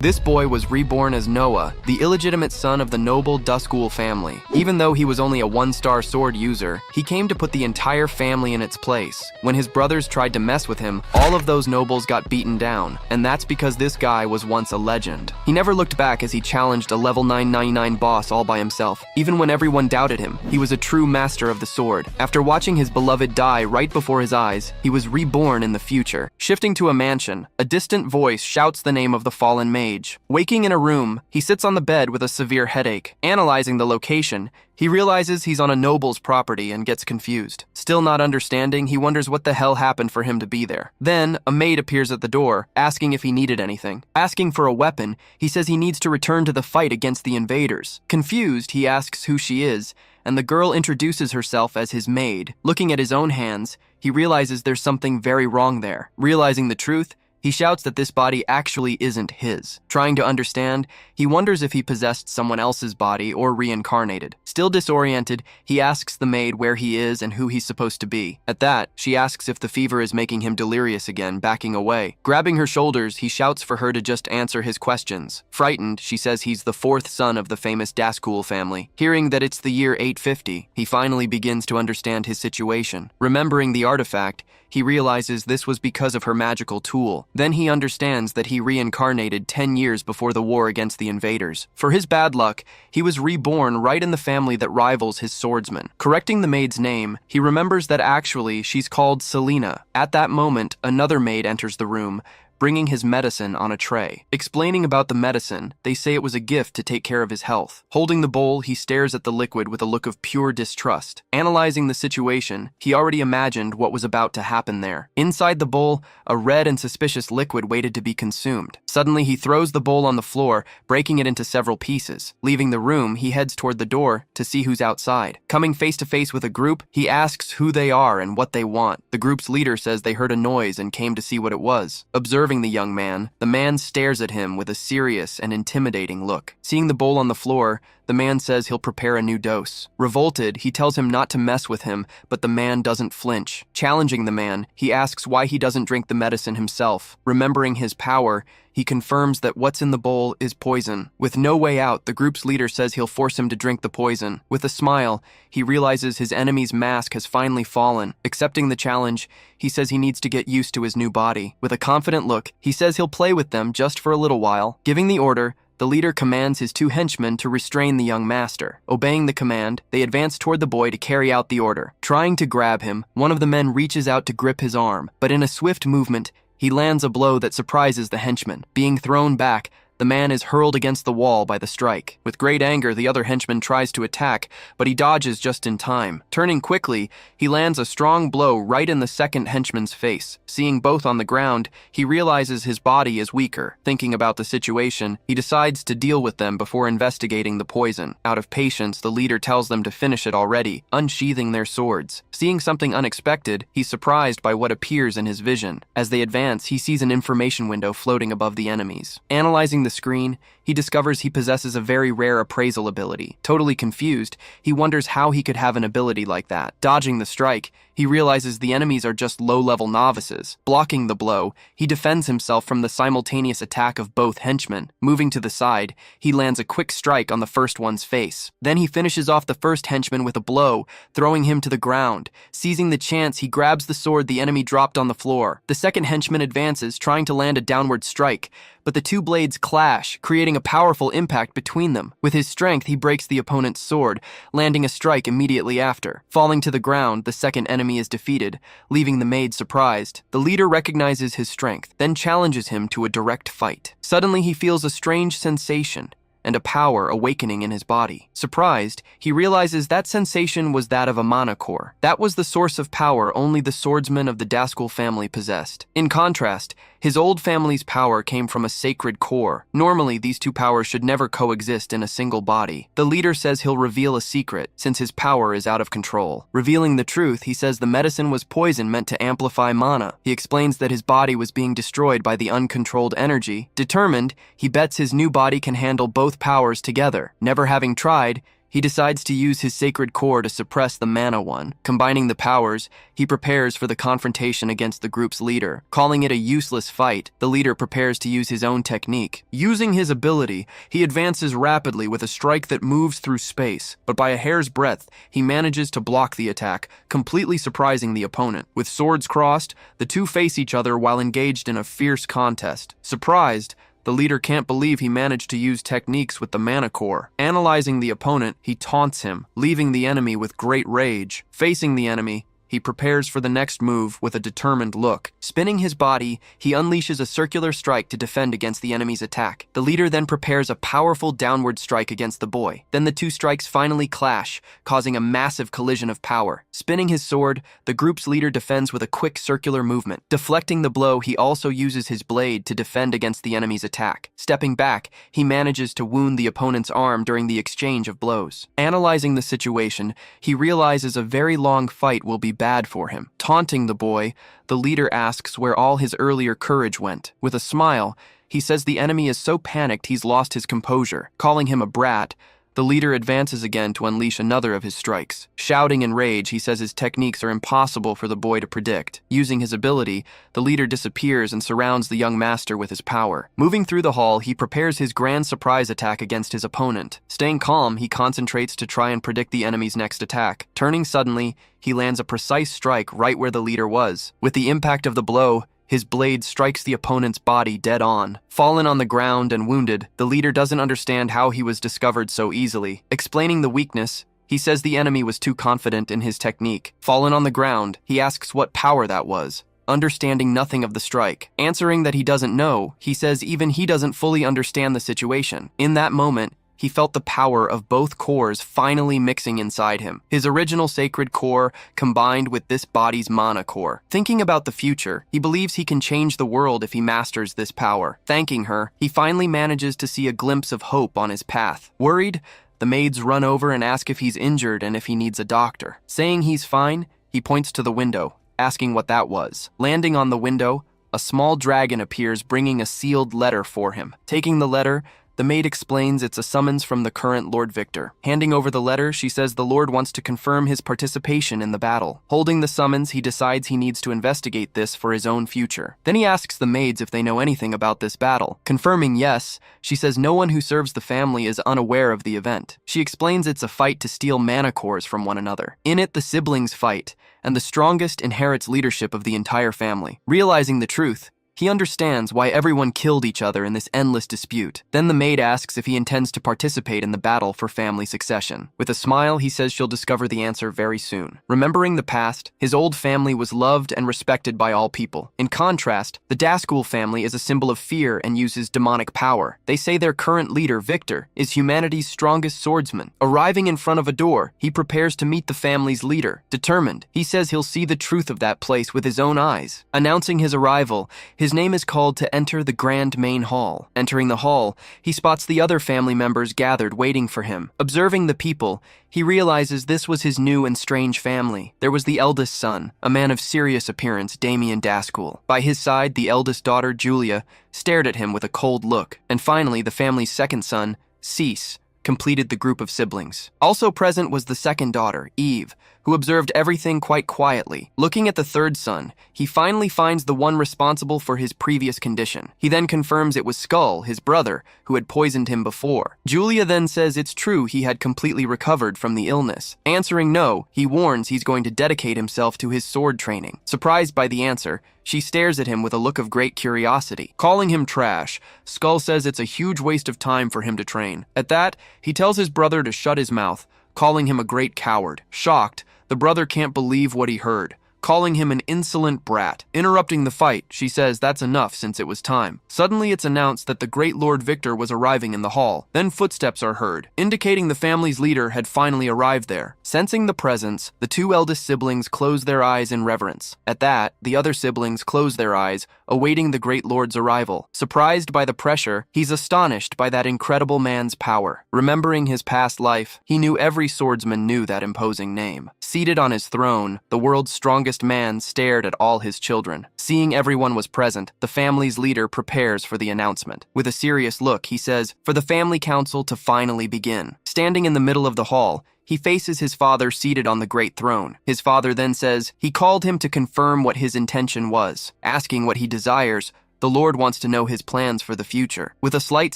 This boy was reborn as Noah, the illegitimate son of the noble Duskull family. Even though he was only a one-star sword user, he came to put the entire family in its place. When his brothers tried to mess with him, all of those nobles got beaten down, and that's because this guy was once a legend. He never looked back as he challenged a level 999 boss all by himself. Even when everyone doubted him, he was a true master of the sword. After watching his beloved die right before his eyes, he was reborn in the future. Shifting to a mansion, a distant voice shouts the name of the fallen mage. Waking in a room, he sits on the bed with a severe headache. Analyzing the location, he realizes he's on a noble's property and gets confused. Still not understanding, he wonders what the hell happened for him to be there. Then, a maid appears at the door, asking if he needed anything. Asking for a weapon, he says he needs to return to the fight against the invaders. Confused, he asks who she is, and the girl introduces herself as his maid. Looking at his own hands, he realizes there's something very wrong there. Realizing the truth, he shouts that this body actually isn't his. Trying to understand, he wonders if he possessed someone else's body or reincarnated. Still disoriented, he asks the maid where he is and who he's supposed to be. At that, she asks if the fever is making him delirious again, backing away. Grabbing her shoulders, he shouts for her to just answer his questions. Frightened, she says he's the fourth son of the famous Duskull family. Hearing that it's the year 850, he finally begins to understand his situation. Remembering the artifact, he realizes this was because of her magical tool. Then he understands that he reincarnated 10 years before the war against the invaders. For his bad luck, he was reborn right in the family that rivals his swordsman. Correcting the maid's name, he remembers that actually she's called Selena. At that moment, another maid enters the room, bringing his medicine on a tray. Explaining about the medicine, they say it was a gift to take care of his health. Holding the bowl, he stares at the liquid with a look of pure distrust. Analyzing the situation, he already imagined what was about to happen there. Inside the bowl, a red and suspicious liquid waited to be consumed. Suddenly, he throws the bowl on the floor, breaking it into several pieces. Leaving the room, he heads toward the door to see who's outside. Coming face to face with a group, he asks who they are and what they want. The group's leader says they heard a noise and came to see what it was. Observing the young man, the man stares at him with a serious and intimidating look. Seeing the bowl on the floor, the man says he'll prepare a new dose. Revolted, he tells him not to mess with him, but the man doesn't flinch. Challenging the man, he asks why he doesn't drink the medicine himself. Remembering his power, he confirms that what's in the bowl is poison. With no way out, the group's leader says he'll force him to drink the poison. With a smile, he realizes his enemy's mask has finally fallen. Accepting the challenge, he says he needs to get used to his new body. With a confident look, he says he'll play with them just for a little while. Giving the order, the leader commands his two henchmen to restrain the young master. Obeying the command, they advance toward the boy to carry out the order. Trying to grab him, one of the men reaches out to grip his arm, but in a swift movement, he lands a blow that surprises the henchman. Being thrown back, the man is hurled against the wall by the strike. With great anger, the other henchman tries to attack, but he dodges just in time. Turning quickly, he lands a strong blow right in the second henchman's face. Seeing both on the ground, he realizes his body is weaker. Thinking about the situation, he decides to deal with them before investigating the poison. Out of patience, the leader tells them to finish it already, unsheathing their swords. Seeing something unexpected, he's surprised by what appears in his vision. As they advance, he sees an information window floating above the enemies. Analyzing the screen, he discovers he possesses a very rare appraisal ability. Totally confused, he wonders how he could have an ability like that. Dodging the strike, he realizes the enemies are just low-level novices. Blocking the blow, he defends himself from the simultaneous attack of both henchmen. Moving to the side, he lands a quick strike on the first one's face. Then he finishes off the first henchman with a blow, throwing him to the ground. Seizing the chance, he grabs the sword the enemy dropped on the floor. The second henchman advances, trying to land a downward strike, but the two blades clash, creating a powerful impact between them. With his strength, he breaks the opponent's sword, landing a strike immediately after. Falling to the ground, the second enemy is defeated, leaving the maid surprised. The leader recognizes his strength, then challenges him to a direct fight. Suddenly, he feels a strange sensation and a power awakening in his body. Surprised, he realizes that sensation was that of a mana core. That was the source of power only the swordsmen of the Duskull family possessed. In contrast, his old family's power came from a sacred core. Normally, these two powers should never coexist in a single body. The leader says he'll reveal a secret, since his power is out of control. Revealing the truth, he says the medicine was poison meant to amplify mana. He explains that his body was being destroyed by the uncontrolled energy. Determined, he bets his new body can handle both powers together. Never having tried, he decides to use his sacred core to suppress the mana one. Combining the powers, he prepares for the confrontation against the group's leader. Calling it a useless fight, the leader prepares to use his own technique. Using his ability, he advances rapidly with a strike that moves through space, but by a hair's breadth, he manages to block the attack, completely surprising the opponent. With swords crossed, the two face each other while engaged in a fierce contest. Surprised, the leader can't believe he managed to use techniques with the mana core. Analyzing the opponent, he taunts him, leaving the enemy with great rage. Facing the enemy, he prepares for the next move with a determined look. Spinning his body, he unleashes a circular strike to defend against the enemy's attack. The leader then prepares a powerful downward strike against the boy. Then the two strikes finally clash, causing a massive collision of power. Spinning his sword, the group's leader defends with a quick circular movement. Deflecting the blow, he also uses his blade to defend against the enemy's attack. Stepping back, he manages to wound the opponent's arm during the exchange of blows. Analyzing the situation, he realizes a very long fight will be bad for him. Taunting the boy, the leader asks where all his earlier courage went. With a smile, he says the enemy is so panicked he's lost his composure. Calling him a brat, the leader advances again to unleash another of his strikes. Shouting in rage, he says his techniques are impossible for the boy to predict. Using his ability, the leader disappears and surrounds the young master with his power. Moving through the hall, he prepares his grand surprise attack against his opponent. Staying calm, he concentrates to try and predict the enemy's next attack. Turning suddenly, he lands a precise strike right where the leader was. With the impact of the blow, his blade strikes the opponent's body dead on. Fallen on the ground and wounded, the leader doesn't understand how he was discovered so easily. Explaining the weakness, he says the enemy was too confident in his technique. Fallen on the ground, he asks what power that was, understanding nothing of the strike. Answering that he doesn't know, he says even he doesn't fully understand the situation. In that moment, he felt the power of both cores finally mixing inside him. His original sacred core combined with this body's mana core. Thinking about the future, he believes he can change the world if he masters this power. Thanking her, he finally manages to see a glimpse of hope on his path. Worried, the maids run over and ask if he's injured and if he needs a doctor. Saying he's fine, he points to the window, asking what that was. Landing on the window, a small dragon appears bringing a sealed letter for him. Taking the letter, the maid explains it's a summons from the current Lord Victor. Handing over the letter, she says the Lord wants to confirm his participation in the battle. Holding the summons, he decides he needs to investigate this for his own future. Then he asks the maids if they know anything about this battle. Confirming yes, she says no one who serves the family is unaware of the event. She explains it's a fight to steal mana cores from one another. In it, the siblings fight, and the strongest inherits leadership of the entire family. Realizing the truth, he understands why everyone killed each other in this endless dispute. Then the maid asks if he intends to participate in the battle for family succession. With a smile, he says she'll discover the answer very soon. Remembering the past, his old family was loved and respected by all people. In contrast, the Dazgul family is a symbol of fear and uses demonic power. They say their current leader, Victor, is humanity's strongest swordsman. Arriving in front of a door, he prepares to meet the family's leader. Determined, he says he'll see the truth of that place with his own eyes. Announcing his arrival, his name is called to enter the grand main hall. Entering the hall, he spots the other family members gathered waiting for him. Observing the people, he realizes this was his new and strange family. There was the eldest son, a man of serious appearance, Damien Dazgul. By his side, the eldest daughter, Julia, stared at him with a cold look. And finally, the family's second son, Cease, completed the group of siblings. Also present was the second daughter, Eve, who observed everything quite quietly. Looking at the third son, he finally finds the one responsible for his previous condition. He then confirms it was Skull, his brother, who had poisoned him before. Julia then says it's true he had completely recovered from the illness. Answering no, he warns he's going to dedicate himself to his sword training. Surprised by the answer, she stares at him with a look of great curiosity. Calling him trash, Skull says it's a huge waste of time for him to train. At that, he tells his brother to shut his mouth, calling him a great coward. Shocked, the brother can't believe what he heard, calling him an insolent brat. Interrupting the fight, she says that's enough since it was time. Suddenly it's announced that the great Lord Victor was arriving in the hall. Then footsteps are heard, indicating the family's leader had finally arrived there. Sensing the presence, the two eldest siblings close their eyes in reverence. At that, the other siblings close their eyes, awaiting the great Lord's arrival. Surprised by the pressure, he's astonished by that incredible man's power. Remembering his past life, he knew every swordsman knew that imposing name. Seated on his throne, the world's strongest strongest man stared at all his children. Seeing everyone was present, the family's leader prepares for the announcement. With a serious look, he says, "For the family council to finally begin." Standing in the middle of the hall, he faces his father seated on the great throne. His father then says he called him to confirm what his intention was. Asking what he desires, the Lord wants to know his plans for the future. With a slight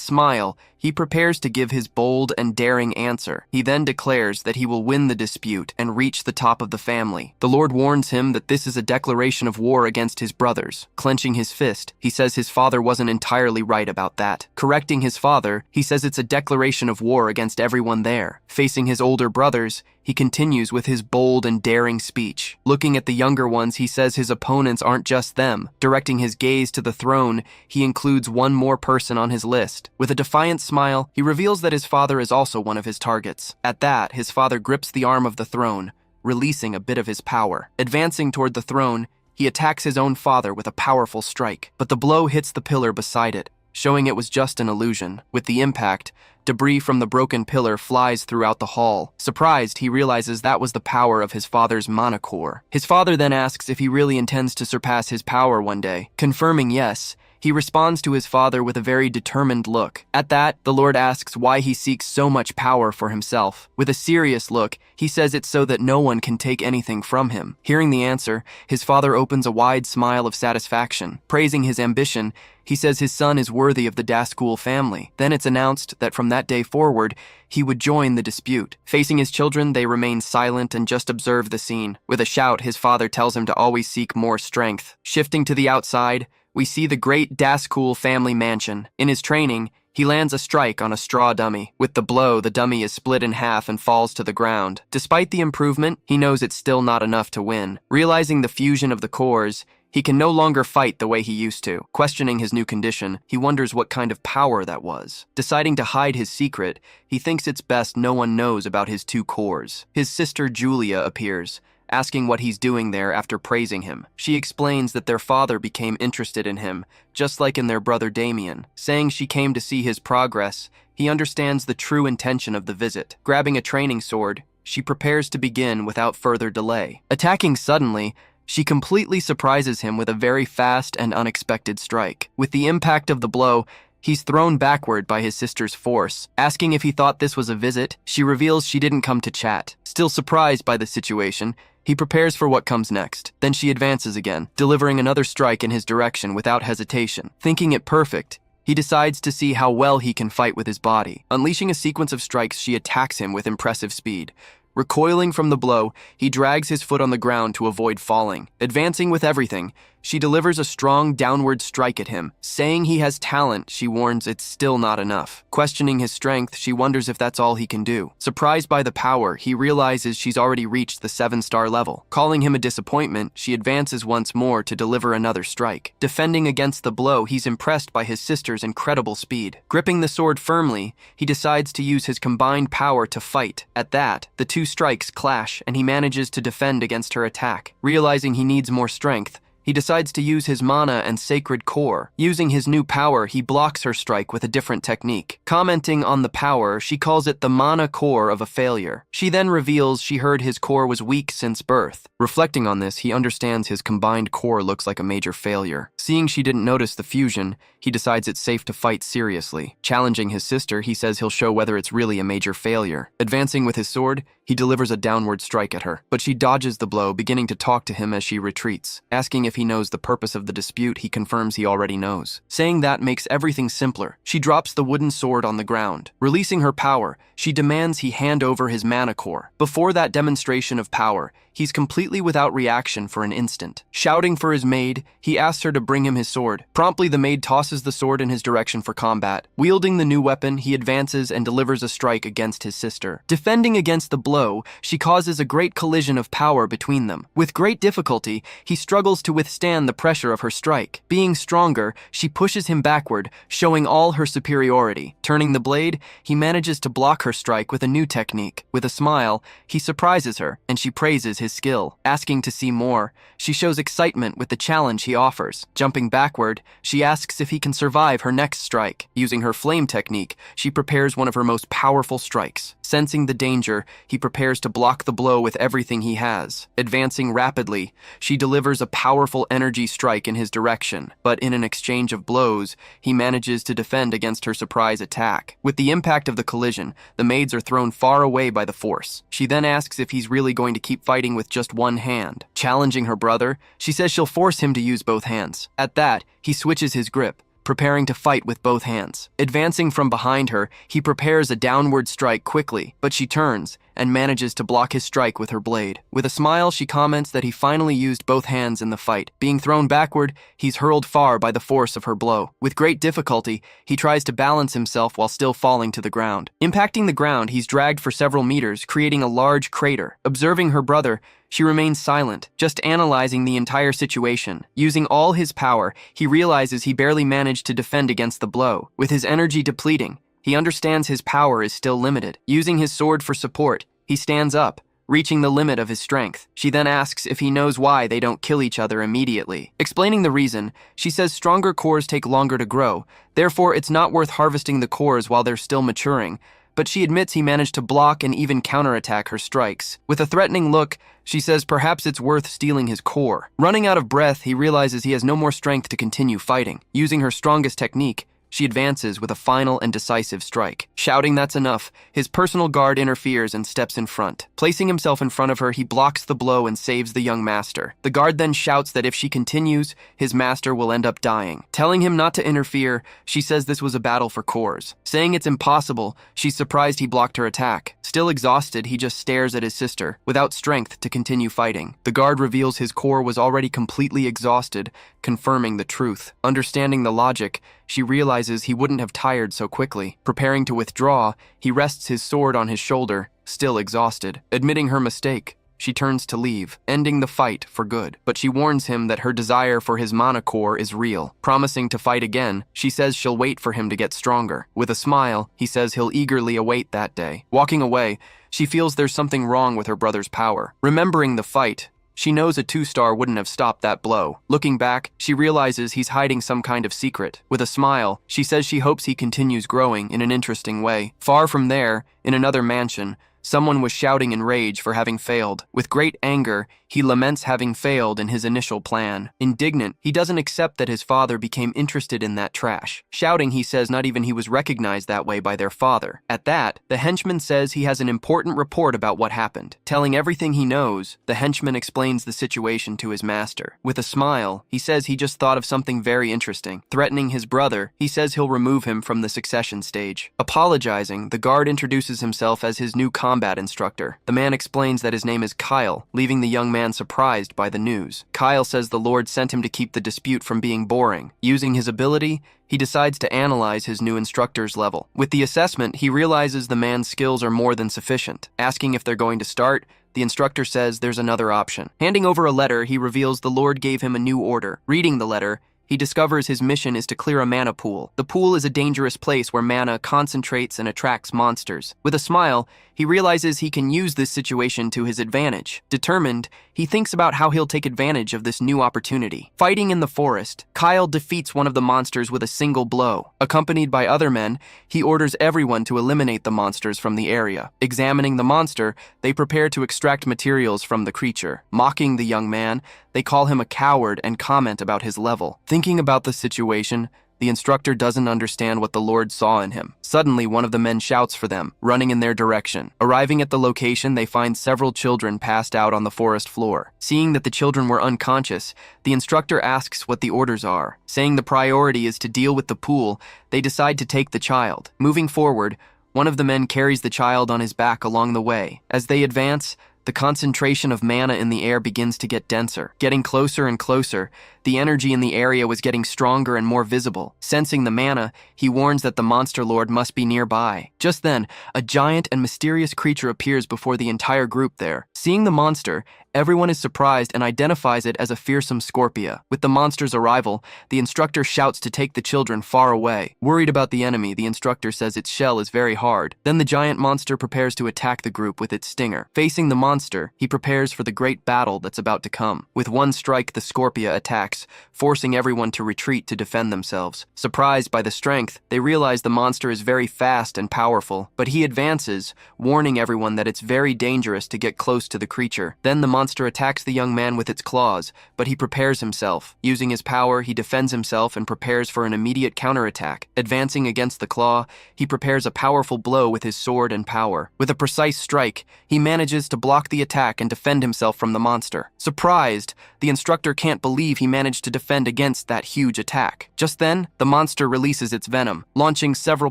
smile, he prepares to give his bold and daring answer. He then declares that he will win the dispute and reach the top of the family. The Lord warns him that this is a declaration of war against his brothers. Clenching his fist, he says his father wasn't entirely right about that. Correcting his father, he says it's a declaration of war against everyone there. Facing his older brothers, he continues with his bold and daring speech. Looking at the younger ones, he says his opponents aren't just them. Directing his gaze to the throne, he includes one more person on his list. With a defiant smile, he reveals that his father is also one of his targets. At that, his father grips the arm of the throne, releasing a bit of his power. Advancing toward the throne, he attacks his own father with a powerful strike, but the blow hits the pillar beside it, showing it was just an illusion. With the impact, debris from the broken pillar flies throughout the hall. Surprised, he realizes that was the power of his father's mana core. His father then asks if he really intends to surpass his power one day. Confirming yes, he responds to his father with a very determined look. At that, the Lord asks why he seeks so much power for himself. With a serious look, he says it's so that no one can take anything from him. Hearing the answer, his father opens a wide smile of satisfaction. Praising his ambition, he says his son is worthy of the Dazkul family. Then it's announced that from that day forward, he would join the dispute. Facing his children, they remain silent and just observe the scene. With a shout, his father tells him to always seek more strength. Shifting to the outside, we see the great Dazkul family mansion. In his training, he lands a strike on a straw dummy. With the blow, the dummy is split in half and falls to the ground. Despite the improvement, he knows it's still not enough to win. Realizing the fusion of the cores, he can no longer fight the way he used to. Questioning his new condition, he wonders what kind of power that was. Deciding to hide his secret, he thinks it's best no one knows about his two cores. His sister Julia appears, asking what he's doing there after praising him. She explains that their father became interested in him, just like in their brother Damien. Saying she came to see his progress, he understands the true intention of the visit. Grabbing a training sword, she prepares to begin without further delay. Attacking suddenly, she completely surprises him with a very fast and unexpected strike. With the impact of the blow, he's thrown backward by his sister's force. Asking if he thought this was a visit, she reveals she didn't come to chat. Still surprised by the situation, he prepares for what comes next. Then she advances again, delivering another strike in his direction without hesitation. Thinking it perfect, he decides to see how well he can fight with his body. Unleashing a sequence of strikes, she attacks him with impressive speed. Recoiling from the blow, he drags his foot on the ground to avoid falling. Advancing with everything, she delivers a strong downward strike at him. Saying he has talent, she warns it's still not enough. Questioning his strength, she wonders if that's all he can do. Surprised by the power, he realizes she's already reached the 7-star level. Calling him a disappointment, she advances once more to deliver another strike. Defending against the blow, he's impressed by his sister's incredible speed. Gripping the sword firmly, he decides to use his combined power to fight. At that, the two strikes clash, and he manages to defend against her attack. Realizing he needs more strength, he decides to use his mana and sacred core. Using his new power, he blocks her strike with a different technique. Commenting on the power, she calls it the mana core of a failure. She then reveals she heard his core was weak since birth. Reflecting on this, he understands his combined core looks like a major failure. Seeing she didn't notice the fusion, he decides it's safe to fight seriously. Challenging his sister, he says he'll show whether it's really a major failure. Advancing with his sword, he delivers a downward strike at her, but she dodges the blow, beginning to talk to him as she retreats. Asking if he knows the purpose of the dispute, he confirms he already knows. Saying that makes everything simpler. She drops the wooden sword on the ground. Releasing her power, she demands he hand over his mana core. Before that demonstration of power, he's completely without reaction for an instant. Shouting for his maid, he asks her to bring him his sword. Promptly, the maid tosses the sword in his direction for combat. Wielding the new weapon, he advances and delivers a strike against his sister. Defending against the blow, she causes a great collision of power between them. With great difficulty, he struggles to withstand withstand the pressure of her strike. Being stronger, she pushes him backward, showing all her superiority. Turning the blade, he manages to block her strike with a new technique. With a smile, he surprises her, and she praises his skill. Asking to see more, she shows excitement with the challenge he offers. Jumping backward, she asks if he can survive her next strike. Using her flame technique, she prepares one of her most powerful strikes. Sensing the danger, he prepares to block the blow with everything he has. Advancing rapidly, she delivers a powerful energy strike in his direction, but in an exchange of blows, he manages to defend against her surprise attack. With the impact of the collision, the maids are thrown far away by the force. She then asks if he's really going to keep fighting with just one hand. Challenging her brother, she says she'll force him to use both hands. At that, he switches his grip, preparing to fight with both hands. Advancing from behind her, he prepares a downward strike quickly, but she turns and manages to block his strike with her blade. With a smile, she comments that he finally used both hands in the fight. Being thrown backward, he's hurled far by the force of her blow. With great difficulty, he tries to balance himself while still falling to the ground. Impacting the ground, he's dragged for several meters, creating a large crater. Observing her brother, she remains silent, just analyzing the entire situation. Using all his power, he realizes he barely managed to defend against the blow. With his energy depleting, he understands his power is still limited. Using his sword for support, he stands up, reaching the limit of his strength. She then asks if he knows why they don't kill each other immediately. Explaining the reason, she says stronger cores take longer to grow, therefore it's not worth harvesting the cores while they're still maturing, but she admits he managed to block and even counterattack her strikes. With a threatening look, she says perhaps it's worth stealing his core. Running out of breath, he realizes he has no more strength to continue fighting. Using her strongest technique, she advances with a final and decisive strike. Shouting that's enough, his personal guard interferes and steps in front. Placing himself in front of her, he blocks the blow and saves the young master. The guard then shouts that if she continues, his master will end up dying. Telling him not to interfere, she says this was a battle for cores. Saying it's impossible, she's surprised he blocked her attack. Still exhausted, he just stares at his sister, without strength to continue fighting. The guard reveals his core was already completely exhausted, confirming the truth. Understanding the logic, she realizes he wouldn't have tired so quickly. Preparing to withdraw, he rests his sword on his shoulder, still exhausted. Admitting her mistake, she turns to leave, ending the fight for good. But she warns him that her desire for his mana core is real. Promising to fight again, she says she'll wait for him to get stronger. With a smile, he says he'll eagerly await that day. Walking away, she feels there's something wrong with her brother's power. Remembering the fight, she knows a 2-star wouldn't have stopped that blow. Looking back, she realizes he's hiding some kind of secret. With a smile, she says she hopes he continues growing in an interesting way. Far from there, in another mansion, someone was shouting in rage for having failed. With great anger, he laments having failed in his initial plan. Indignant, he doesn't accept that his father became interested in that trash. Shouting, he says not even he was recognized that way by their father. At that, the henchman says he has an important report about what happened. Telling everything he knows, the henchman explains the situation to his master. With a smile, he says he just thought of something very interesting. Threatening his brother, he says he'll remove him from the succession stage. Apologizing, the guard introduces himself as his new combat instructor. The man explains that his name is Kyle, leaving the young man surprised by the news. Kyle says the Lord sent him to keep the dispute from being boring. Using his ability, he decides to analyze his new instructor's level. With the assessment, he realizes the man's skills are more than sufficient. Asking if they're going to start, the instructor says there's another option. Handing over a letter, he reveals the Lord gave him a new order. Reading the letter, he discovers his mission is to clear a mana pool. The pool is a dangerous place where mana concentrates and attracts monsters. With a smile, he realizes he can use this situation to his advantage. Determined, he thinks about how he'll take advantage of this new opportunity. Fighting in the forest, Kyle defeats one of the monsters with a single blow. Accompanied by other men, he orders everyone to eliminate the monsters from the area. Examining the monster, they prepare to extract materials from the creature. Mocking the young man, they call him a coward and comment about his level. Thinking about the situation, the instructor doesn't understand what the Lord saw in him. Suddenly, one of the men shouts for them, running in their direction. Arriving at the location, they find several children passed out on the forest floor. Seeing that the children were unconscious, the instructor asks what the orders are. Saying the priority is to deal with the pool, they decide to take the child. Moving forward, one of the men carries the child on his back along the way. As they advance, the concentration of mana in the air begins to get denser. Getting closer and closer, The energy in the area was getting stronger and more visible. Sensing the mana, he warns that the monster lord must be nearby. Just then, a giant and mysterious creature appears before the entire group there. Seeing the monster, everyone is surprised and identifies it as a fearsome Scorpia. With the monster's arrival, the instructor shouts to take the children far away. Worried about the enemy, the instructor says its shell is very hard. Then the giant monster prepares to attack the group with its stinger. Facing the monster, he prepares for the great battle that's about to come. With one strike, the Scorpia attacks, forcing everyone to retreat to defend themselves. Surprised by the strength, they realize the monster is very fast and powerful, but he advances, warning everyone that it's very dangerous to get close to the creature. Then the monster attacks the young man with its claws, but he prepares himself. Using his power, he defends himself and prepares for an immediate counterattack. Advancing against the claw, he prepares a powerful blow with his sword and power. With a precise strike, he manages to block the attack and defend himself from the monster. Surprised, the instructor can't believe he managed to defend against that huge attack. Just then, the monster releases its venom, launching several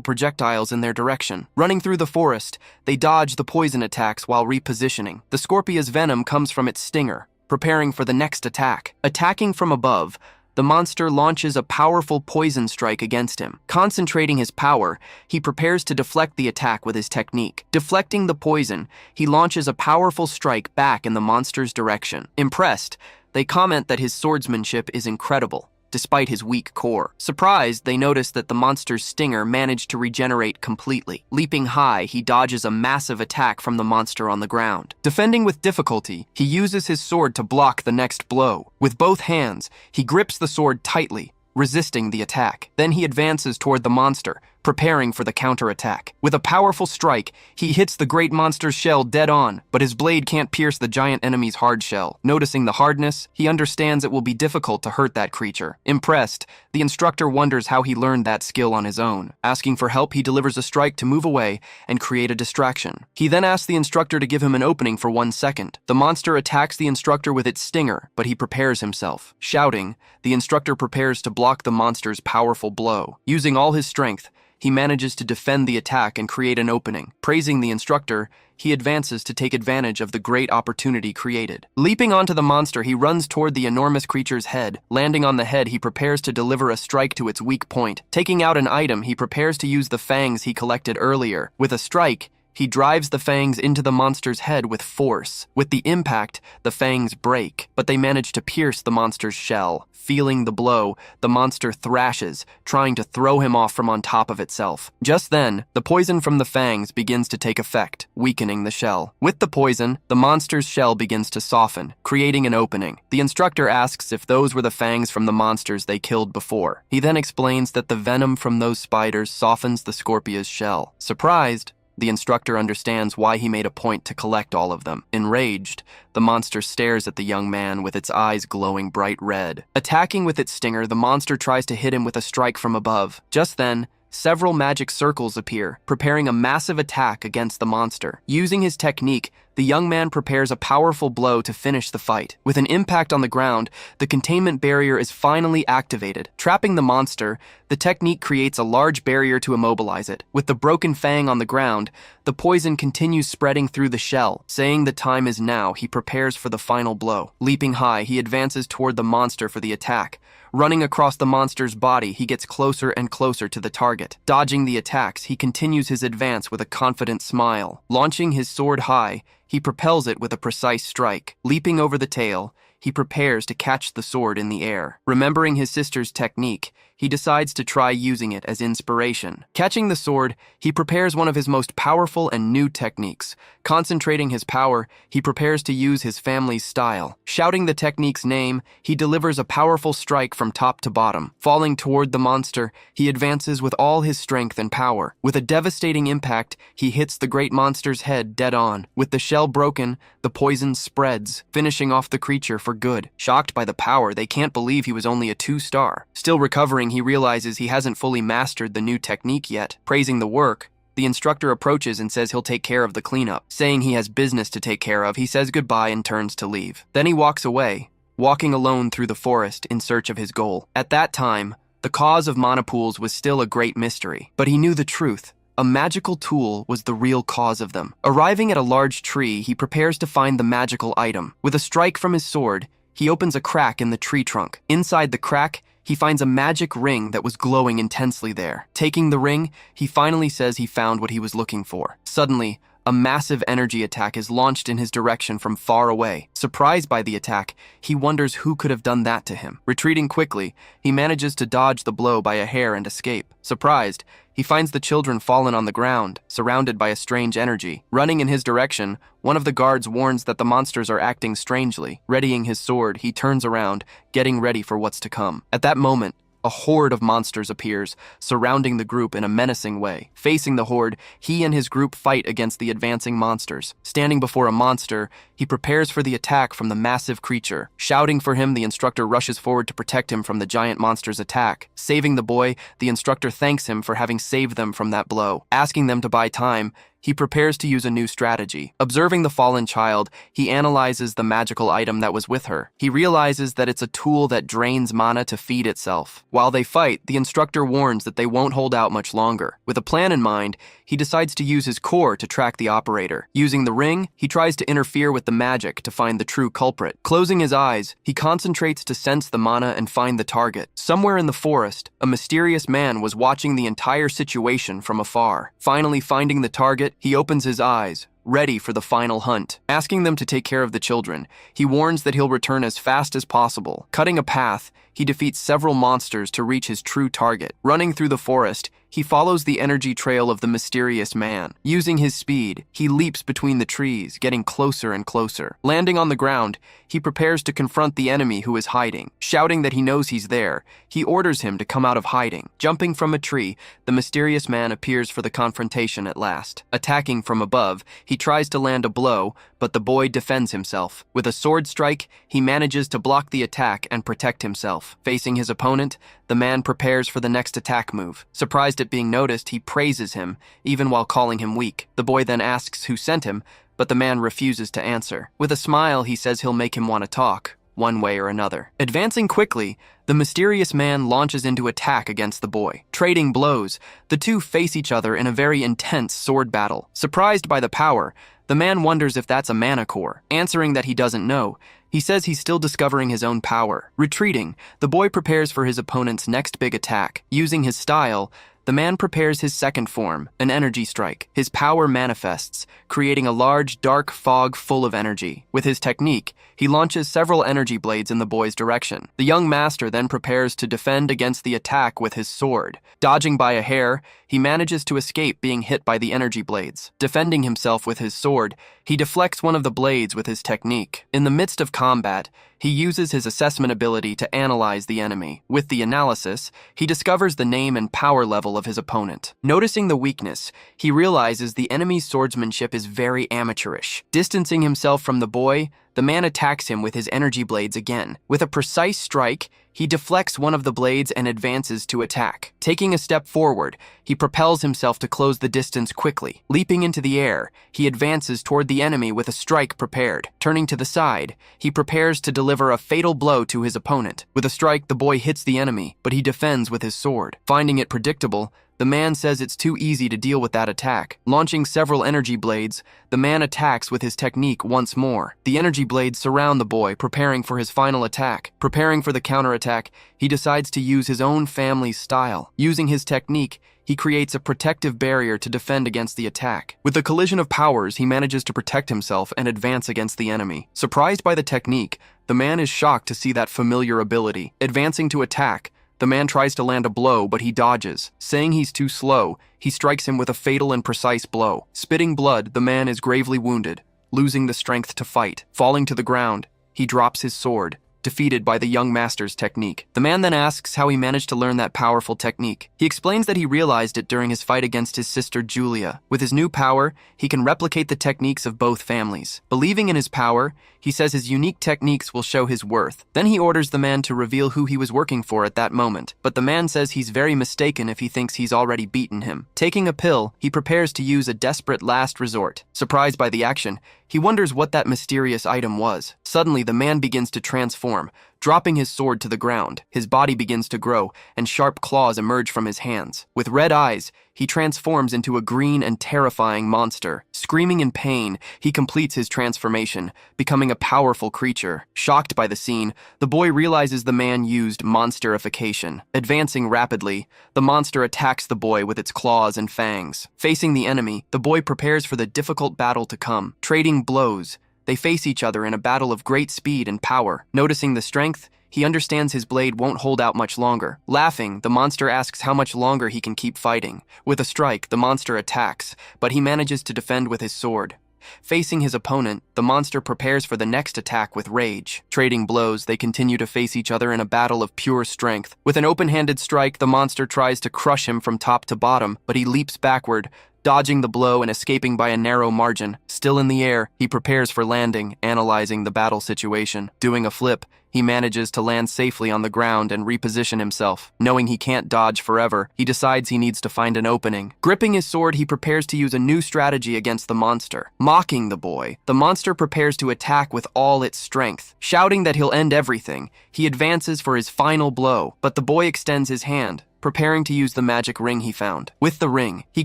projectiles in their direction. Running through the forest, they dodge the poison attacks while repositioning. The Scorpia's venom comes from its stinger, preparing for the next attack. Attacking from above, the monster launches a powerful poison strike against him. Concentrating his power, he prepares to deflect the attack with his technique. Deflecting the poison, he launches a powerful strike back in the monster's direction. Impressed, they comment that his swordsmanship is incredible, despite his weak core. Surprised, they notice that the monster's stinger managed to regenerate completely. Leaping high, he dodges a massive attack from the monster on the ground. Defending with difficulty, he uses his sword to block the next blow. With both hands, he grips the sword tightly, resisting the attack. Then he advances toward the monster, preparing for the counterattack. With a powerful strike, he hits the great monster's shell dead on, but his blade can't pierce the giant enemy's hard shell. Noticing the hardness, he understands it will be difficult to hurt that creature. Impressed, the instructor wonders how he learned that skill on his own. Asking for help, he delivers a strike to move away and create a distraction. He then asks the instructor to give him an opening for 1 second. The monster attacks the instructor with its stinger, but he prepares himself. Shouting, the instructor prepares to block the monster's powerful blow. Using all his strength, he manages to defend the attack and create an opening. Praising the instructor, he advances to take advantage of the great opportunity created. Leaping onto the monster, he runs toward the enormous creature's head. Landing on the head, he prepares to deliver a strike to its weak point. Taking out an item, he prepares to use the fangs he collected earlier. With a strike, he drives the fangs into the monster's head with force. With the impact, the fangs break, but they manage to pierce the monster's shell. Feeling the blow, the monster thrashes, trying to throw him off from on top of itself. Just then, the poison from the fangs begins to take effect, weakening the shell. With the poison, the monster's shell begins to soften, creating an opening. The instructor asks if those were the fangs from the monsters they killed before. He then explains that the venom from those spiders softens the Scorpia's shell. Surprised, the instructor understands why he made a point to collect all of them. Enraged, the monster stares at the young man with its eyes glowing bright red. Attacking with its stinger, the monster tries to hit him with a strike from above. Just then, several magic circles appear, preparing a massive attack against the monster. Using his technique, the young man prepares a powerful blow to finish the fight. With an impact on the ground, the containment barrier is finally activated. Trapping the monster, the technique creates a large barrier to immobilize it. With the broken fang on the ground, the poison continues spreading through the shell. Saying the time is now, he prepares for the final blow. Leaping high, he advances toward the monster for the attack. Running across the monster's body, he gets closer and closer to the target. Dodging the attacks, he continues his advance with a confident smile. Launching his sword high, he propels it with a precise strike. Leaping over the tail, he prepares to catch the sword in the air. Remembering his sister's technique, he decides to try using it as inspiration. Catching the sword, he prepares one of his most powerful and new techniques. Concentrating his power, he prepares to use his family's style. Shouting the technique's name, he delivers a powerful strike from top to bottom. Falling toward the monster, he advances with all his strength and power. With a devastating impact, he hits the great monster's head dead on. With the shell broken, the poison spreads, finishing off the creature for good. Shocked by the power, they can't believe he was only a 2-star. Still recovering, he realizes he hasn't fully mastered the new technique yet. Praising the work, the instructor approaches and says he'll take care of the cleanup. Saying he has business to take care of, he says goodbye and turns to leave. Then he walks away, walking alone through the forest in search of his goal. At that time, the cause of mana pools was still a great mystery, but he knew the truth. A magical tool was the real cause of them. Arriving at a large tree, he prepares to find the magical item. With a strike from his sword, he opens a crack in the tree trunk. Inside the crack, he finds a magic ring that was glowing intensely there. Taking the ring, he finally says he found what he was looking for. Suddenly, a massive energy attack is launched in his direction from far away. Surprised by the attack, he wonders who could have done that to him. Retreating quickly, he manages to dodge the blow by a hair and escape. Surprised, he finds the children fallen on the ground, surrounded by a strange energy. Running in his direction, one of the guards warns that the monsters are acting strangely. Readying his sword, he turns around, getting ready for what's to come. At that moment, a horde of monsters appears, surrounding the group in a menacing way. Facing the horde, he and his group fight against the advancing monsters. Standing before a monster, he prepares for the attack from the massive creature. Shouting for him, the instructor rushes forward to protect him from the giant monster's attack. Saving the boy, the instructor thanks him for having saved them from that blow. Asking them to buy time, he prepares to use a new strategy. Observing the fallen child, he analyzes the magical item that was with her. He realizes that it's a tool that drains mana to feed itself. While they fight, the instructor warns that they won't hold out much longer. With a plan in mind, he decides to use his core to track the operator. Using the ring, he tries to interfere with the magic to find the true culprit. Closing his eyes, he concentrates to sense the mana and find the target. Somewhere in the forest, a mysterious man was watching the entire situation from afar. Finally finding the target, he opens his eyes, ready for the final hunt. Asking them to take care of the children, he warns that he'll return as fast as possible. Cutting a path, he defeats several monsters to reach his true target. Running through the forest, he follows the energy trail of the mysterious man. Using his speed, he leaps between the trees, getting closer and closer. Landing on the ground, he prepares to confront the enemy who is hiding. Shouting that he knows he's there, he orders him to come out of hiding. Jumping from a tree, the mysterious man appears for the confrontation at last. Attacking from above, he tries to land a blow, but the boy defends himself. With a sword strike, he manages to block the attack and protect himself. Facing his opponent, the man prepares for the next attack move. Surprised at being noticed, he praises him, even while calling him weak. The boy then asks who sent him, but the man refuses to answer. With a smile, he says he'll make him want to talk, one way or another. Advancing quickly, the mysterious man launches into attack against the boy. Trading blows, the two face each other in a very intense sword battle. Surprised by the power, the man wonders if that's a mana core. Answering that he doesn't know, he says he's still discovering his own power. Retreating, the boy prepares for his opponent's next big attack. Using his style, the man prepares his second form, an energy strike. His power manifests, creating a large, dark fog full of energy. With his technique, he launches several energy blades in the boy's direction. The young master then prepares to defend against the attack with his sword. Dodging by a hair, he manages to escape being hit by the energy blades. Defending himself with his sword, he deflects one of the blades with his technique. In the midst of combat, he uses his assessment ability to analyze the enemy. With the analysis, he discovers the name and power level of his opponent. Noticing the weakness, he realizes the enemy's swordsmanship is very amateurish. Distancing himself from the boy, the man attacks him with his energy blades again. With a precise strike, he deflects one of the blades and advances to attack. Taking a step forward, he propels himself to close the distance quickly. Leaping into the air, he advances toward the enemy with a strike prepared. Turning to the side, he prepares to deliver a fatal blow to his opponent. With a strike, the boy hits the enemy, but he defends with his sword. Finding it predictable, the man says it's too easy to deal with that attack. Launching several energy blades, the man attacks with his technique once more. The energy blades surround the boy, preparing for his final attack. Preparing for the counterattack, he decides to use his own family's style. Using his technique, he creates a protective barrier to defend against the attack. With the collision of powers, he manages to protect himself and advance against the enemy. Surprised by the technique, the man is shocked to see that familiar ability. Advancing to attack, the man tries to land a blow, but he dodges. Saying he's too slow, he strikes him with a fatal and precise blow. Spitting blood, the man is gravely wounded, losing the strength to fight. Falling to the ground, he drops his sword, defeated by the young master's technique. The man then asks how he managed to learn that powerful technique. He explains that he realized it during his fight against his sister Julia. With his new power, he can replicate the techniques of both families. Believing in his power, he says his unique techniques will show his worth. Then he orders the man to reveal who he was working for at that moment. But the man says he's very mistaken if he thinks he's already beaten him. Taking a pill, he prepares to use a desperate last resort. Surprised by the action, he wonders what that mysterious item was. Suddenly, the man begins to transform, Dropping his sword to the ground, his body begins to grow, and sharp claws emerge from his hands. With red eyes, he transforms into a green and terrifying monster. Screaming in pain, he completes his transformation, becoming a powerful creature. Shocked by the scene, the boy realizes the man used monsterification. Advancing rapidly, the monster attacks the boy with its claws and fangs. Facing the enemy, the boy prepares for the difficult battle to come. Trading blows, they face each other in a battle of great speed and power. Noticing the strength, he understands his blade won't hold out much longer. Laughing, the monster asks how much longer he can keep fighting. With a strike, the monster attacks, but he manages to defend with his sword. Facing his opponent, the monster prepares for the next attack with rage. Trading blows, they continue to face each other in a battle of pure strength. With an open-handed strike, the monster tries to crush him from top to bottom, but he leaps backward, dodging the blow and escaping by a narrow margin. Still in the air, he prepares for landing, analyzing the battle situation. Doing a flip, he manages to land safely on the ground and reposition himself. Knowing he can't dodge forever, he decides he needs to find an opening. Gripping his sword, he prepares to use a new strategy against the monster. Mocking the boy, the monster prepares to attack with all its strength. Shouting that he'll end everything, he advances for his final blow, but the boy extends his hand, preparing to use the magic ring he found. With the ring, he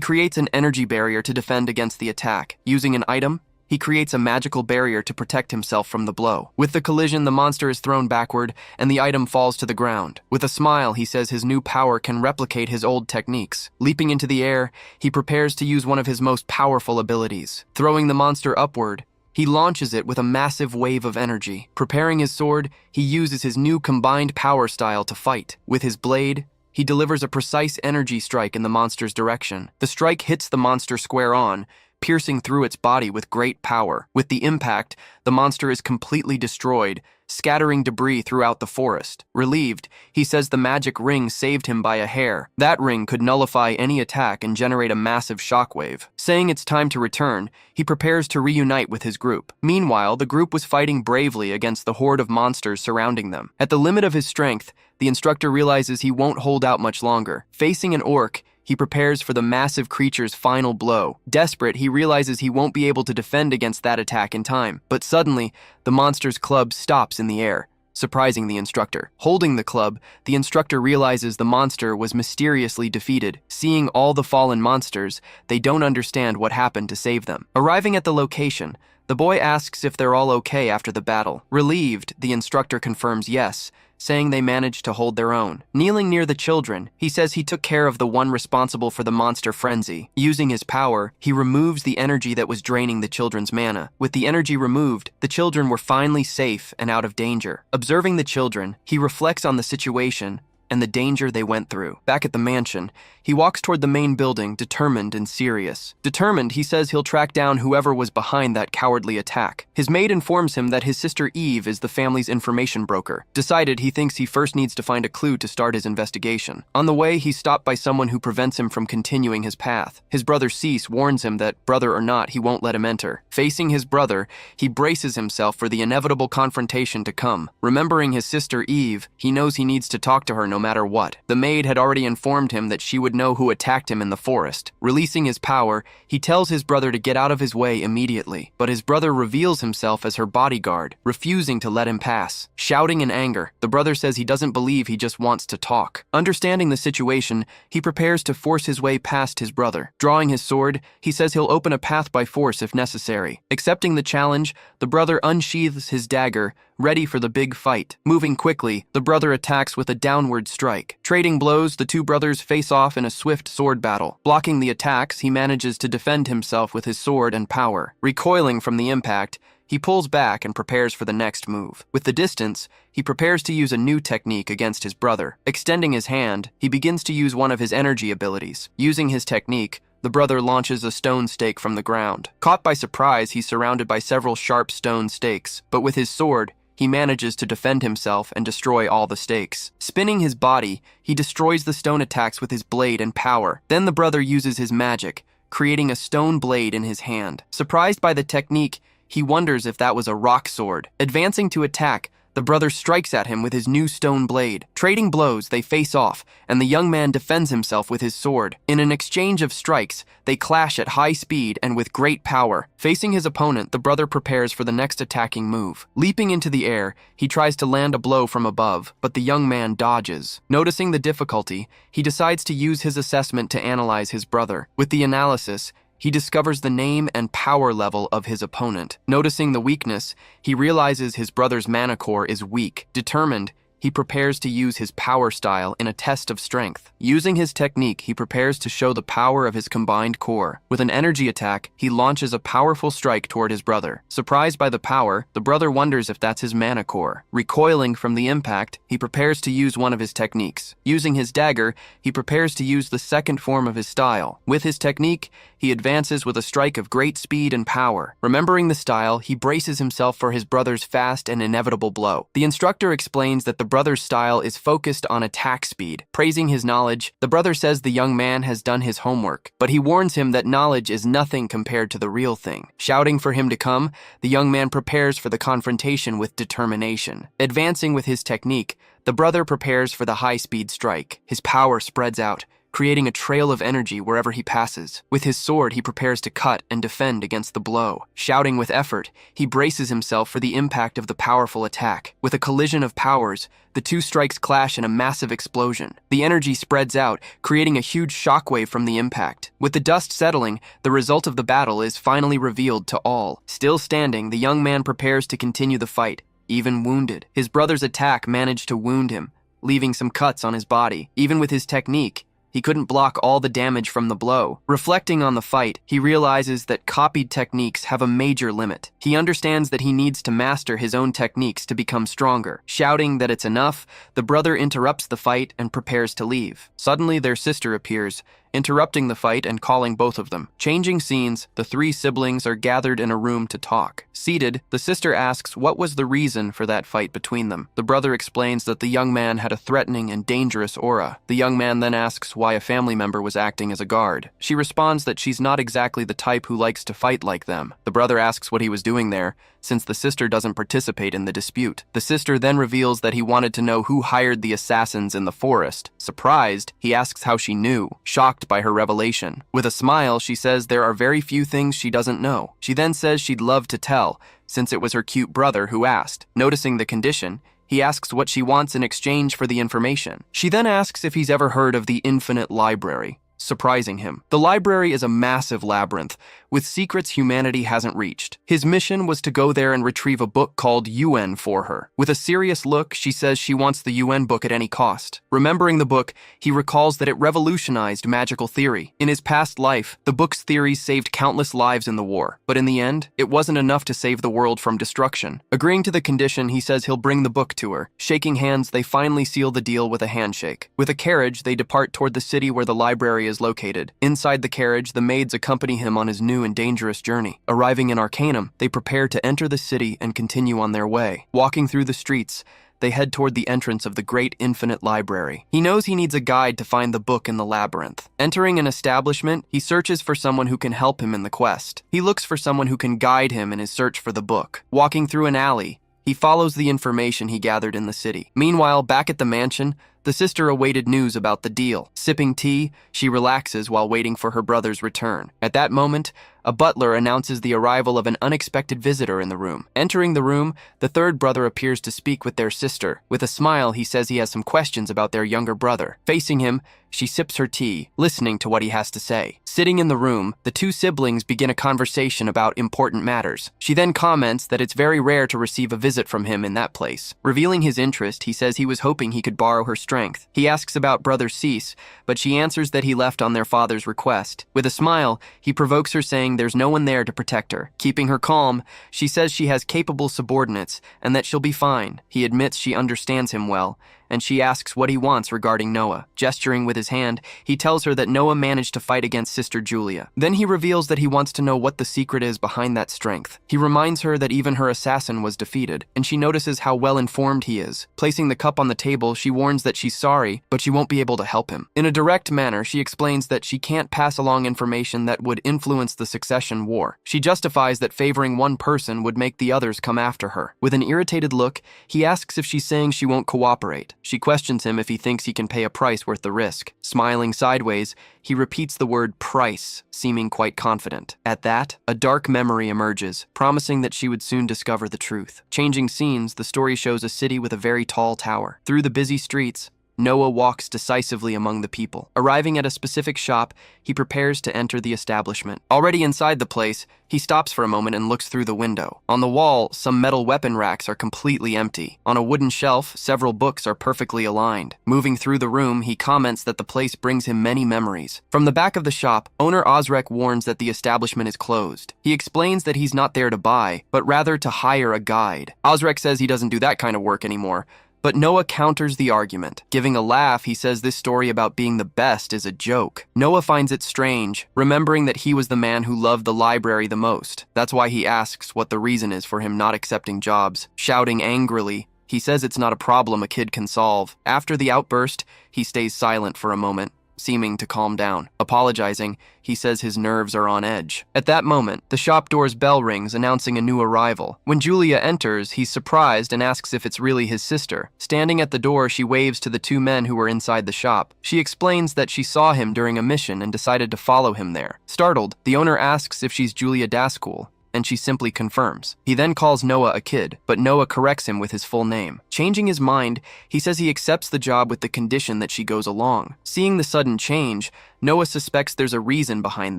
creates an energy barrier to defend against the attack. Using an item, he creates a magical barrier to protect himself from the blow. With the collision, the monster is thrown backward, and the item falls to the ground. With a smile, he says his new power can replicate his old techniques. Leaping into the air, he prepares to use one of his most powerful abilities. Throwing the monster upward, he launches it with a massive wave of energy. Preparing his sword, he uses his new combined power style to fight. With his blade, he delivers a precise energy strike in the monster's direction. The strike hits the monster square on, piercing through its body with great power. With the impact, the monster is completely destroyed, scattering debris throughout the forest. Relieved, he says the magic ring saved him by a hair. That ring could nullify any attack and generate a massive shockwave. Saying it's time to return, he prepares to reunite with his group. Meanwhile, the group was fighting bravely against the horde of monsters surrounding them. At the limit of his strength, the instructor realizes he won't hold out much longer. Facing an orc, he prepares for the massive creature's final blow. Desperate, he realizes he won't be able to defend against that attack in time. But suddenly, the monster's club stops in the air, surprising the instructor. Holding the club, the instructor realizes the monster was mysteriously defeated. Seeing all the fallen monsters, they don't understand what happened to save them. Arriving at the location, the boy asks if they're all okay after the battle. Relieved, the instructor confirms yes, saying they managed to hold their own. Kneeling near the children, he says he took care of the one responsible for the monster frenzy. Using his power, he removes the energy that was draining the children's mana. With the energy removed, the children were finally safe and out of danger. Observing the children, he reflects on the situation and the danger they went through. Back at the mansion, he walks toward the main building, determined and serious. Determined, he says he'll track down whoever was behind that cowardly attack. His maid informs him that his sister Eve is the family's information broker. Decided, he thinks he first needs to find a clue to start his investigation. On the way, he's stopped by someone who prevents him from continuing his path. His brother Cease warns him that, brother or not, he won't let him enter. Facing his brother, he braces himself for the inevitable confrontation to come. Remembering his sister Eve, he knows he needs to talk to her no matter what. The maid had already informed him that she would know who attacked him in the forest. Releasing his power, he tells his brother to get out of his way immediately. But his brother reveals himself as her bodyguard, refusing to let him pass. Shouting in anger, the brother says he doesn't believe, he just wants to talk. Understanding the situation, he prepares to force his way past his brother. Drawing his sword, he says he'll open a path by force if necessary. Accepting the challenge, the brother unsheathes his dagger, ready for the big fight. Moving quickly, the brother attacks with a downward strike. Trading blows, the two brothers face off in a swift sword battle. Blocking the attacks, he manages to defend himself with his sword and power. Recoiling from the impact, he pulls back and prepares for the next move. With the distance, he prepares to use a new technique against his brother. Extending his hand, he begins to use one of his energy abilities. Using his technique, the brother launches a stone stake from the ground. Caught by surprise, he's surrounded by several sharp stone stakes, but with his sword, he manages to defend himself and destroy all the stakes. Spinning his body, he destroys the stone attacks with his blade and power. Then the brother uses his magic, creating a stone blade in his hand. Surprised by the technique, he wonders if that was a rock sword. Advancing to attack, the brother strikes at him with his new stone blade. Trading blows, they face off, and the young man defends himself with his sword. In an exchange of strikes, they clash at high speed and with great power. Facing his opponent, the brother prepares for the next attacking move. Leaping into the air, he tries to land a blow from above, but the young man dodges. Noticing the difficulty, he decides to use his assessment to analyze his brother. With the analysis, he discovers the name and power level of his opponent. Noticing the weakness, he realizes his brother's mana core is weak. Determined, he prepares to use his power style in a test of strength. Using his technique, he prepares to show the power of his combined core. With an energy attack, he launches a powerful strike toward his brother. Surprised by the power, the brother wonders if that's his mana core. Recoiling from the impact, he prepares to use one of his techniques. Using his dagger, he prepares to use the second form of his style. With his technique, he advances with a strike of great speed and power. Remembering the style, he braces himself for his brother's fast and inevitable blow. The instructor explains that the brother's style is focused on attack speed. Praising his knowledge, the brother says the young man has done his homework, but he warns him that knowledge is nothing compared to the real thing. Shouting for him to come, the young man prepares for the confrontation with determination. Advancing with his technique, the brother prepares for the high-speed strike. His power spreads out, creating a trail of energy wherever he passes. With his sword, he prepares to cut and defend against the blow. Shouting with effort, he braces himself for the impact of the powerful attack. With a collision of powers, the two strikes clash in a massive explosion. The energy spreads out, creating a huge shockwave from the impact. With the dust settling, the result of the battle is finally revealed to all. Still standing, the young man prepares to continue the fight, even wounded. His brother's attack managed to wound him, leaving some cuts on his body. Even with his technique, he couldn't block all the damage from the blow. Reflecting on the fight, he realizes that copied techniques have a major limit. He understands that he needs to master his own techniques to become stronger. Shouting that it's enough, the brother interrupts the fight and prepares to leave. Suddenly, their sister appears, interrupting the fight and calling both of them. Changing scenes, the three siblings are gathered in a room to talk. Seated, the sister asks what was the reason for that fight between them. The brother explains that the young man had a threatening and dangerous aura. The young man then asks why a family member was acting as a guard. She responds that she's not exactly the type who likes to fight like them. The brother asks what he was doing there, since the sister doesn't participate in the dispute. The sister then reveals that he wanted to know who hired the assassins in the forest. Surprised, he asks how she knew, shocked by her revelation. With a smile, she says there are very few things she doesn't know. She then says she'd love to tell, since it was her cute brother who asked. Noticing the condition, he asks what she wants in exchange for the information. She then asks if he's ever heard of the Infinite Library, surprising him. The library is a massive labyrinth, with secrets humanity hasn't reached. His mission was to go there and retrieve a book called UN for her. With a serious look, she says she wants the UN book at any cost. Remembering the book, he recalls that it revolutionized magical theory. In his past life, the book's theories saved countless lives in the war, but in the end, it wasn't enough to save the world from destruction. Agreeing to the condition, he says he'll bring the book to her. Shaking hands, they finally seal the deal with a handshake. With a carriage, they depart toward the city where the library is located. Inside the carriage, the maids accompany him on his new and dangerous journey. Arriving in Arcanum, they prepare to enter the city and continue on their way. Walking through the streets, they head toward the entrance of the Great Infinite Library. He knows he needs a guide to find the book in the labyrinth. Entering an establishment, he searches for someone who can help him in the quest. He looks for someone who can guide him in his search for the book. Walking through an alley, he follows the information he gathered in the city. Meanwhile, back at the mansion, the sister awaited news about the deal. Sipping tea, she relaxes while waiting for her brother's return. At that moment, a butler announces the arrival of an unexpected visitor in the room. Entering the room, the third brother appears to speak with their sister. With a smile, he says he has some questions about their younger brother. Facing him, she sips her tea, listening to what he has to say. Sitting in the room, the two siblings begin a conversation about important matters. She then comments that it's very rare to receive a visit from him in that place. Revealing his interest, he says he was hoping he could borrow her strength. He asks about brother Cease, but she answers that he left on their father's request. With a smile, he provokes her, saying there's no one there to protect her. Keeping her calm, she says she has capable subordinates and that she'll be fine. He admits she understands him well, and she asks what he wants regarding Noah. Gesturing with his hand, he tells her that Noah managed to fight against Sister Julia. Then he reveals that he wants to know what the secret is behind that strength. He reminds her that even her assassin was defeated, and she notices how well informed he is. Placing the cup on the table, she warns that she's sorry, but she won't be able to help him. In a direct manner, she explains that she can't pass along information that would influence the succession war. She justifies that favoring one person would make the others come after her. With an irritated look, he asks if she's saying she won't cooperate. She questions him if he thinks he can pay a price worth the risk. Smiling sideways, he repeats the word price, seeming quite confident. At that, a dark memory emerges, promising that she would soon discover the truth. Changing scenes, the story shows a city with a very tall tower. Through the busy streets, Noah walks decisively among the people. Arriving at a specific shop, he prepares to enter the establishment. Already inside the place, he stops for a moment and looks through the window. On the wall, some metal weapon racks are completely empty. On a wooden shelf, several books are perfectly aligned. Moving through the room, he comments that the place brings him many memories. From the back of the shop, owner Osrek warns that the establishment is closed. He explains that he's not there to buy, but rather to hire a guide. Osrek says he doesn't do that kind of work anymore, but Noah counters the argument. Giving a laugh, he says this story about being the best is a joke. Noah finds it strange, remembering that he was the man who loved the library the most. That's why he asks what the reason is for him not accepting jobs. Shouting angrily, he says it's not a problem a kid can solve. After the outburst, he stays silent for a moment, seeming to calm down. Apologizing, he says his nerves are on edge. At that moment, the shop door's bell rings, announcing a new arrival. When Julia enters, he's surprised and asks if it's really his sister. Standing at the door, she waves to the two men who were inside the shop. She explains that she saw him during a mission and decided to follow him there. Startled, the owner asks if she's Julia Daskul, and she simply confirms. He then calls Noah a kid, but Noah corrects him with his full name. Changing his mind, he says he accepts the job with the condition that she goes along. Seeing the sudden change, Noah suspects there's a reason behind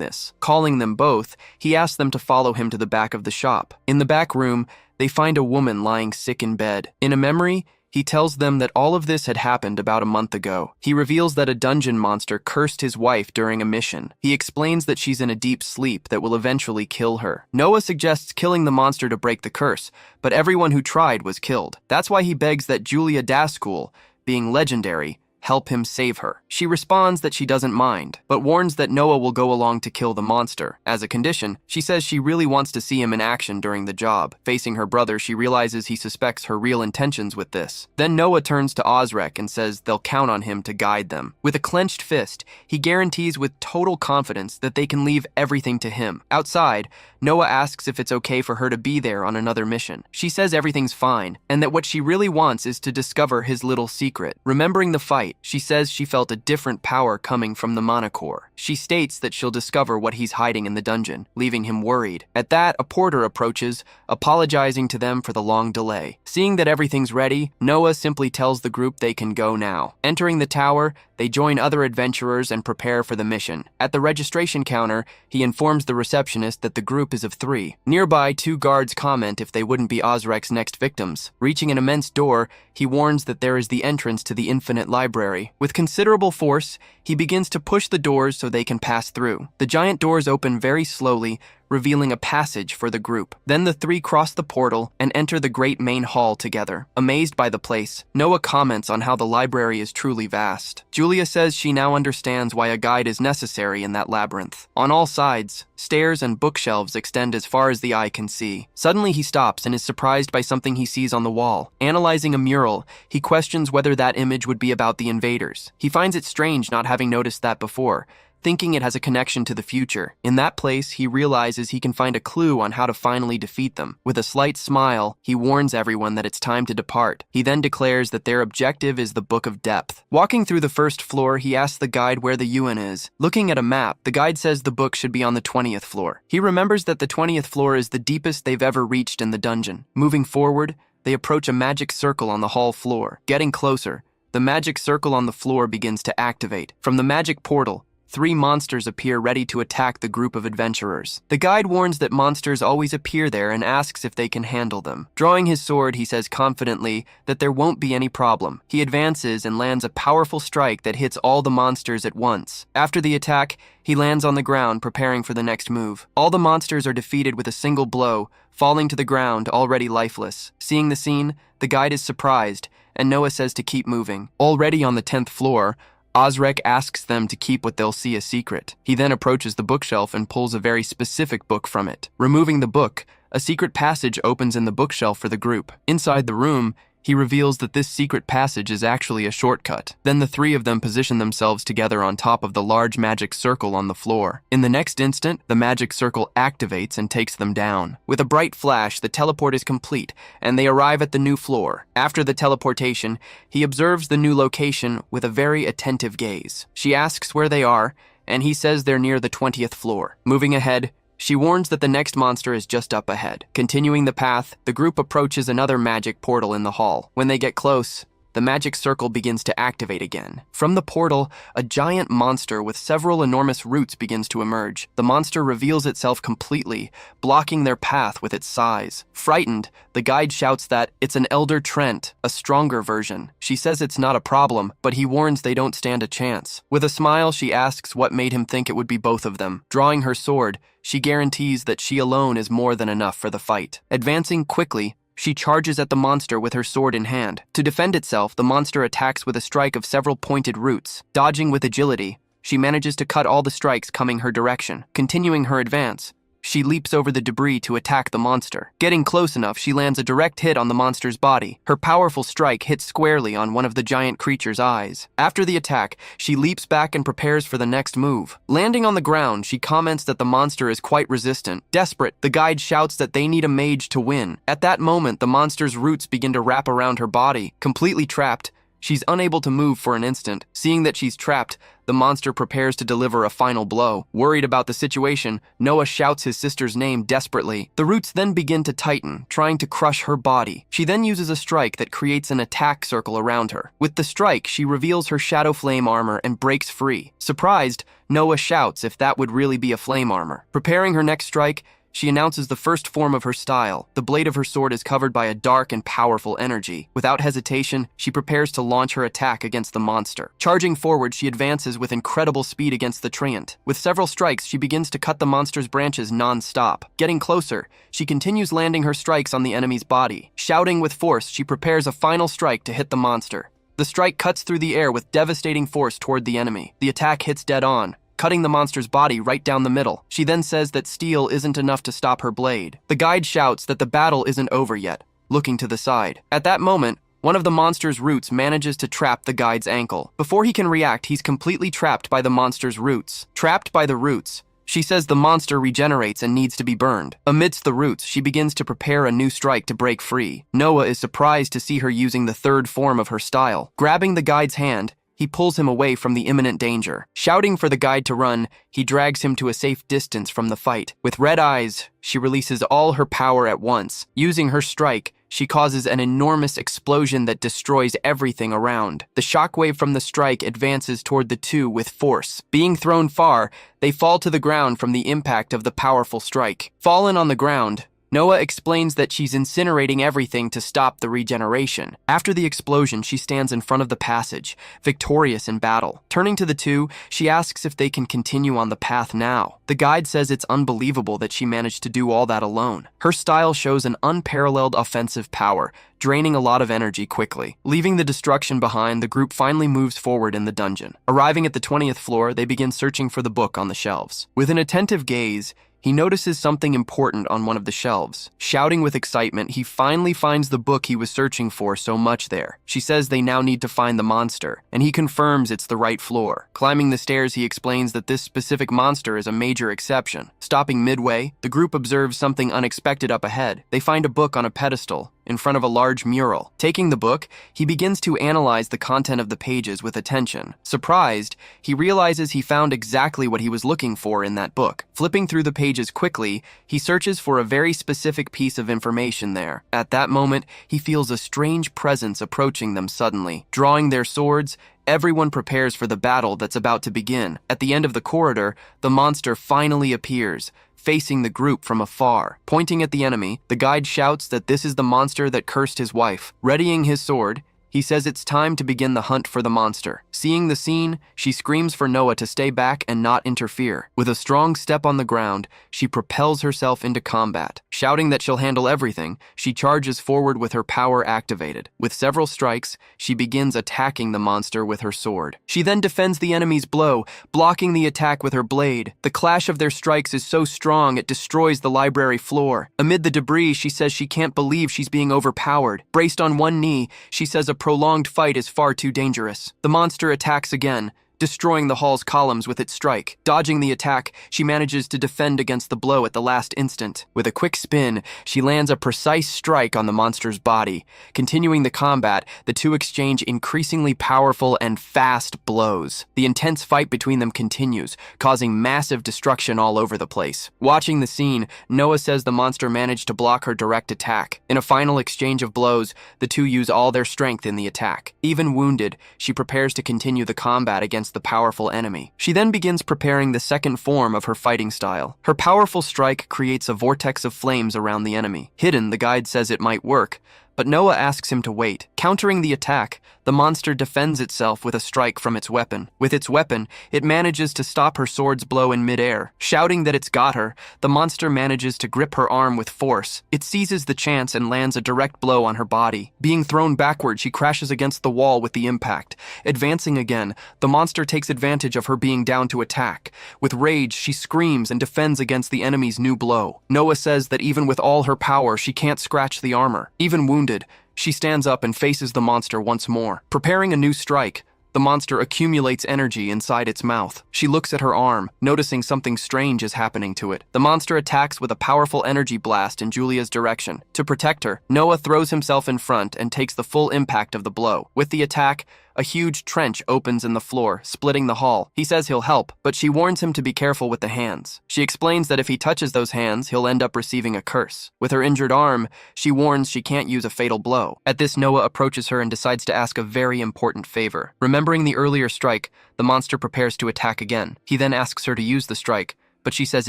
this. Calling them both, he asks them to follow him to the back of the shop. In the back room, they find a woman lying sick in bed. In a memory, he tells them that all of this had happened about a month ago. He reveals that a dungeon monster cursed his wife during a mission. He explains that she's in a deep sleep that will eventually kill her. Noah suggests killing the monster to break the curse, but everyone who tried was killed. That's why he begs that Julia Daskul, being legendary, help him save her. She responds that she doesn't mind, but warns that Noah will go along to kill the monster. As a condition, she says she really wants to see him in action during the job. Facing her brother, she realizes he suspects her real intentions with this. Then Noah turns to Osrek and says they'll count on him to guide them. With a clenched fist, he guarantees with total confidence that they can leave everything to him. Outside, Noah asks if it's okay for her to be there on another mission. She says everything's fine, and that what she really wants is to discover his little secret. Remembering the fight, she says she felt a different power coming from the Manhwa. She states that she'll discover what he's hiding in the dungeon, leaving him worried. At that, a porter approaches, apologizing to them for the long delay. Seeing that everything's ready, Noah simply tells the group they can go now. Entering the tower, they join other adventurers and prepare for the mission. At the registration counter, he informs the receptionist that the group is of 3. Nearby, 2 guards comment if they wouldn't be Osrek's next victims. Reaching an immense door, he warns that there is the entrance to the infinite library. With considerable force, he begins to push the doors so they can pass through. The giant doors open very slowly, revealing a passage for the group. Then the 3 cross the portal and enter the great main hall together. Amazed by the place, Noah comments on how the library is truly vast. Julia says she now understands why a guide is necessary in that labyrinth. On all sides, stairs and bookshelves extend as far as the eye can see. Suddenly he stops and is surprised by something he sees on the wall. Analyzing a mural, he questions whether that image would be about the invaders. He finds it strange not having noticed that before, thinking it has a connection to the future. In that place, he realizes he can find a clue on how to finally defeat them. With a slight smile, he warns everyone that it's time to depart. He then declares that their objective is the Book of Depth. Walking through the first floor, he asks the guide where the UN is. Looking at a map, the guide says the book should be on the 20th floor. He remembers that the 20th floor is the deepest they've ever reached in the dungeon. Moving forward, they approach a magic circle on the hall floor. Getting closer, the magic circle on the floor begins to activate. From the magic portal, 3 monsters appear ready to attack the group of adventurers. The guide warns that monsters always appear there and asks if they can handle them. Drawing his sword, he says confidently that there won't be any problem. He advances and lands a powerful strike that hits all the monsters at once. After the attack, he lands on the ground, preparing for the next move. All the monsters are defeated with a single blow, falling to the ground, already lifeless. Seeing the scene, the guide is surprised, and Noah says to keep moving. Already on the 10th floor, Osrek asks them to keep what they'll see a secret. He then approaches the bookshelf and pulls a very specific book from it. Removing the book, a secret passage opens in the bookshelf for the group. Inside the room, he reveals that this secret passage is actually a shortcut. Then the 3 of them position themselves together on top of the large magic circle on the floor. In the next instant, the magic circle activates and takes them down. With a bright flash, the teleport is complete, and they arrive at the new floor. After the teleportation, he observes the new location with a very attentive gaze. She asks where they are, and he says they're near the 20th floor. Moving ahead, she warns that the next monster is just up ahead. Continuing the path, the group approaches another magic portal in the hall. When they get close, the magic circle begins to activate again. From the portal, a giant monster with several enormous roots begins to emerge. The monster reveals itself completely, blocking their path with its size. Frightened, the guide shouts that it's an Elder Trent, a stronger version. She says it's not a problem, but he warns they don't stand a chance. With a smile, she asks what made him think it would be both of them. Drawing her sword, she guarantees that she alone is more than enough for the fight. Advancing quickly, she charges at the monster with her sword in hand. To defend itself, the monster attacks with a strike of several pointed roots. Dodging with agility, she manages to cut all the strikes coming her direction. Continuing her advance, she leaps over the debris to attack the monster. Getting close enough, she lands a direct hit on the monster's body. Her powerful strike hits squarely on one of the giant creature's eyes. After the attack, she leaps back and prepares for the next move. Landing on the ground, she comments that the monster is quite resistant. Desperate, the guide shouts that they need a mage to win. At that moment, the monster's roots begin to wrap around her body. Completely trapped, she's unable to move for an instant. Seeing that she's trapped, the monster prepares to deliver a final blow. Worried about the situation, Noah shouts his sister's name desperately. The roots then begin to tighten, trying to crush her body. She then uses a strike that creates an attack circle around her. With the strike, she reveals her shadow flame armor and breaks free. Surprised, Noah shouts if that would really be a flame armor. Preparing her next strike, she announces the first form of her style. The blade of her sword is covered by a dark and powerful energy. Without hesitation, she prepares to launch her attack against the monster. Charging forward, she advances with incredible speed against the treant. With several strikes, she begins to cut the monster's branches non-stop. Getting closer, she continues landing her strikes on the enemy's body. Shouting with force, she prepares a final strike to hit the monster. The strike cuts through the air with devastating force toward the enemy. The attack hits dead on, cutting the monster's body right down the middle. She then says that steel isn't enough to stop her blade. The guide shouts that the battle isn't over yet, looking to the side. At that moment, one of the monster's roots manages to trap the guide's ankle. Before he can react, he's completely trapped by the monster's roots. Trapped by the roots, she says the monster regenerates and needs to be burned. Amidst the roots, she begins to prepare a new strike to break free. Noah is surprised to see her using the third form of her style. Grabbing the guide's hand, he pulls him away from the imminent danger. Shouting for the guide to run, he drags him to a safe distance from the fight. With red eyes, she releases all her power at once. Using her strike, she causes an enormous explosion that destroys everything around. The shockwave from the strike advances toward the two with force. Being thrown far, they fall to the ground from the impact of the powerful strike. Fallen on the ground, Noah explains that she's incinerating everything to stop the regeneration. After the explosion, she stands in front of the passage, victorious in battle. Turning to the two, she asks if they can continue on the path now. The guide says it's unbelievable that she managed to do all that alone. Her style shows an unparalleled offensive power, draining a lot of energy quickly. Leaving the destruction behind, the group finally moves forward in the dungeon. Arriving at the 20th floor, they begin searching for the book on the shelves. With an attentive gaze, he notices something important on one of the shelves. Shouting with excitement, he finally finds the book he was searching for so much there. She says they now need to find the monster, and he confirms it's the right floor. Climbing the stairs, he explains that this specific monster is a major exception. Stopping midway, the group observes something unexpected up ahead. They find a book on a pedestal in front of a large mural. Taking the book, he begins to analyze the content of the pages with attention. Surprised, he realizes he found exactly what he was looking for in that book. Flipping through the pages quickly, he searches for a very specific piece of information there. At that moment, he feels a strange presence approaching them suddenly. Drawing their swords, Everyone prepares for the battle that's about to begin. At the end of the corridor, the monster finally appears, facing the group from afar. Pointing at the enemy, the guide shouts that this is the monster that cursed his wife. Readying his sword, he says it's time to begin the hunt for the monster. Seeing the scene, she screams for Noah to stay back and not interfere. With a strong step on the ground, she propels herself into combat. Shouting that she'll handle everything, she charges forward with her power activated. With several strikes, she begins attacking the monster with her sword. She then defends the enemy's blow, blocking the attack with her blade. The clash of their strikes is so strong it destroys the library floor. Amid the debris, she says she can't believe she's being overpowered. Braced on one knee, she says a prolonged fight is far too dangerous. The monster attacks again, destroying the hall's columns with its strike. Dodging the attack, she manages to defend against the blow at the last instant. With a quick spin, she lands a precise strike on the monster's body. Continuing the combat, the two exchange increasingly powerful and fast blows. The intense fight between them continues, causing massive destruction all over the place. Watching the scene, Noah says the monster managed to block her direct attack. In a final exchange of blows, the two use all their strength in the attack. Even wounded, she prepares to continue the combat against the powerful enemy. She then begins preparing the second form of her fighting style. Her powerful strike creates a vortex of flames around the enemy. Hidden, the guide says it might work, but Noah asks him to wait. Countering the attack, the monster defends itself with a strike from its weapon. With its weapon, it manages to stop her sword's blow in midair. Shouting that it's got her, the monster manages to grip her arm with force. It seizes the chance and lands a direct blow on her body. Being thrown backward, she crashes against the wall with the impact. Advancing again, the monster takes advantage of her being down to attack. With rage, she screams and defends against the enemy's new blow. Noah says that even with all her power, she can't scratch the armor. Even wounded, she stands up and faces the monster once more. Preparing a new strike, the monster accumulates energy inside its mouth. She looks at her arm, noticing something strange is happening to it. The monster attacks with a powerful energy blast in Julia's direction. To protect her, Noah throws himself in front and takes the full impact of the blow. With the attack, a huge trench opens in the floor, splitting the hall. He says he'll help, but she warns him to be careful with the hands. She explains that if he touches those hands, he'll end up receiving a curse. With her injured arm, she warns she can't use a fatal blow. At this, Noah approaches her and decides to ask a very important favor. Remembering the earlier strike, the monster prepares to attack again. He then asks her to use the strike, but she says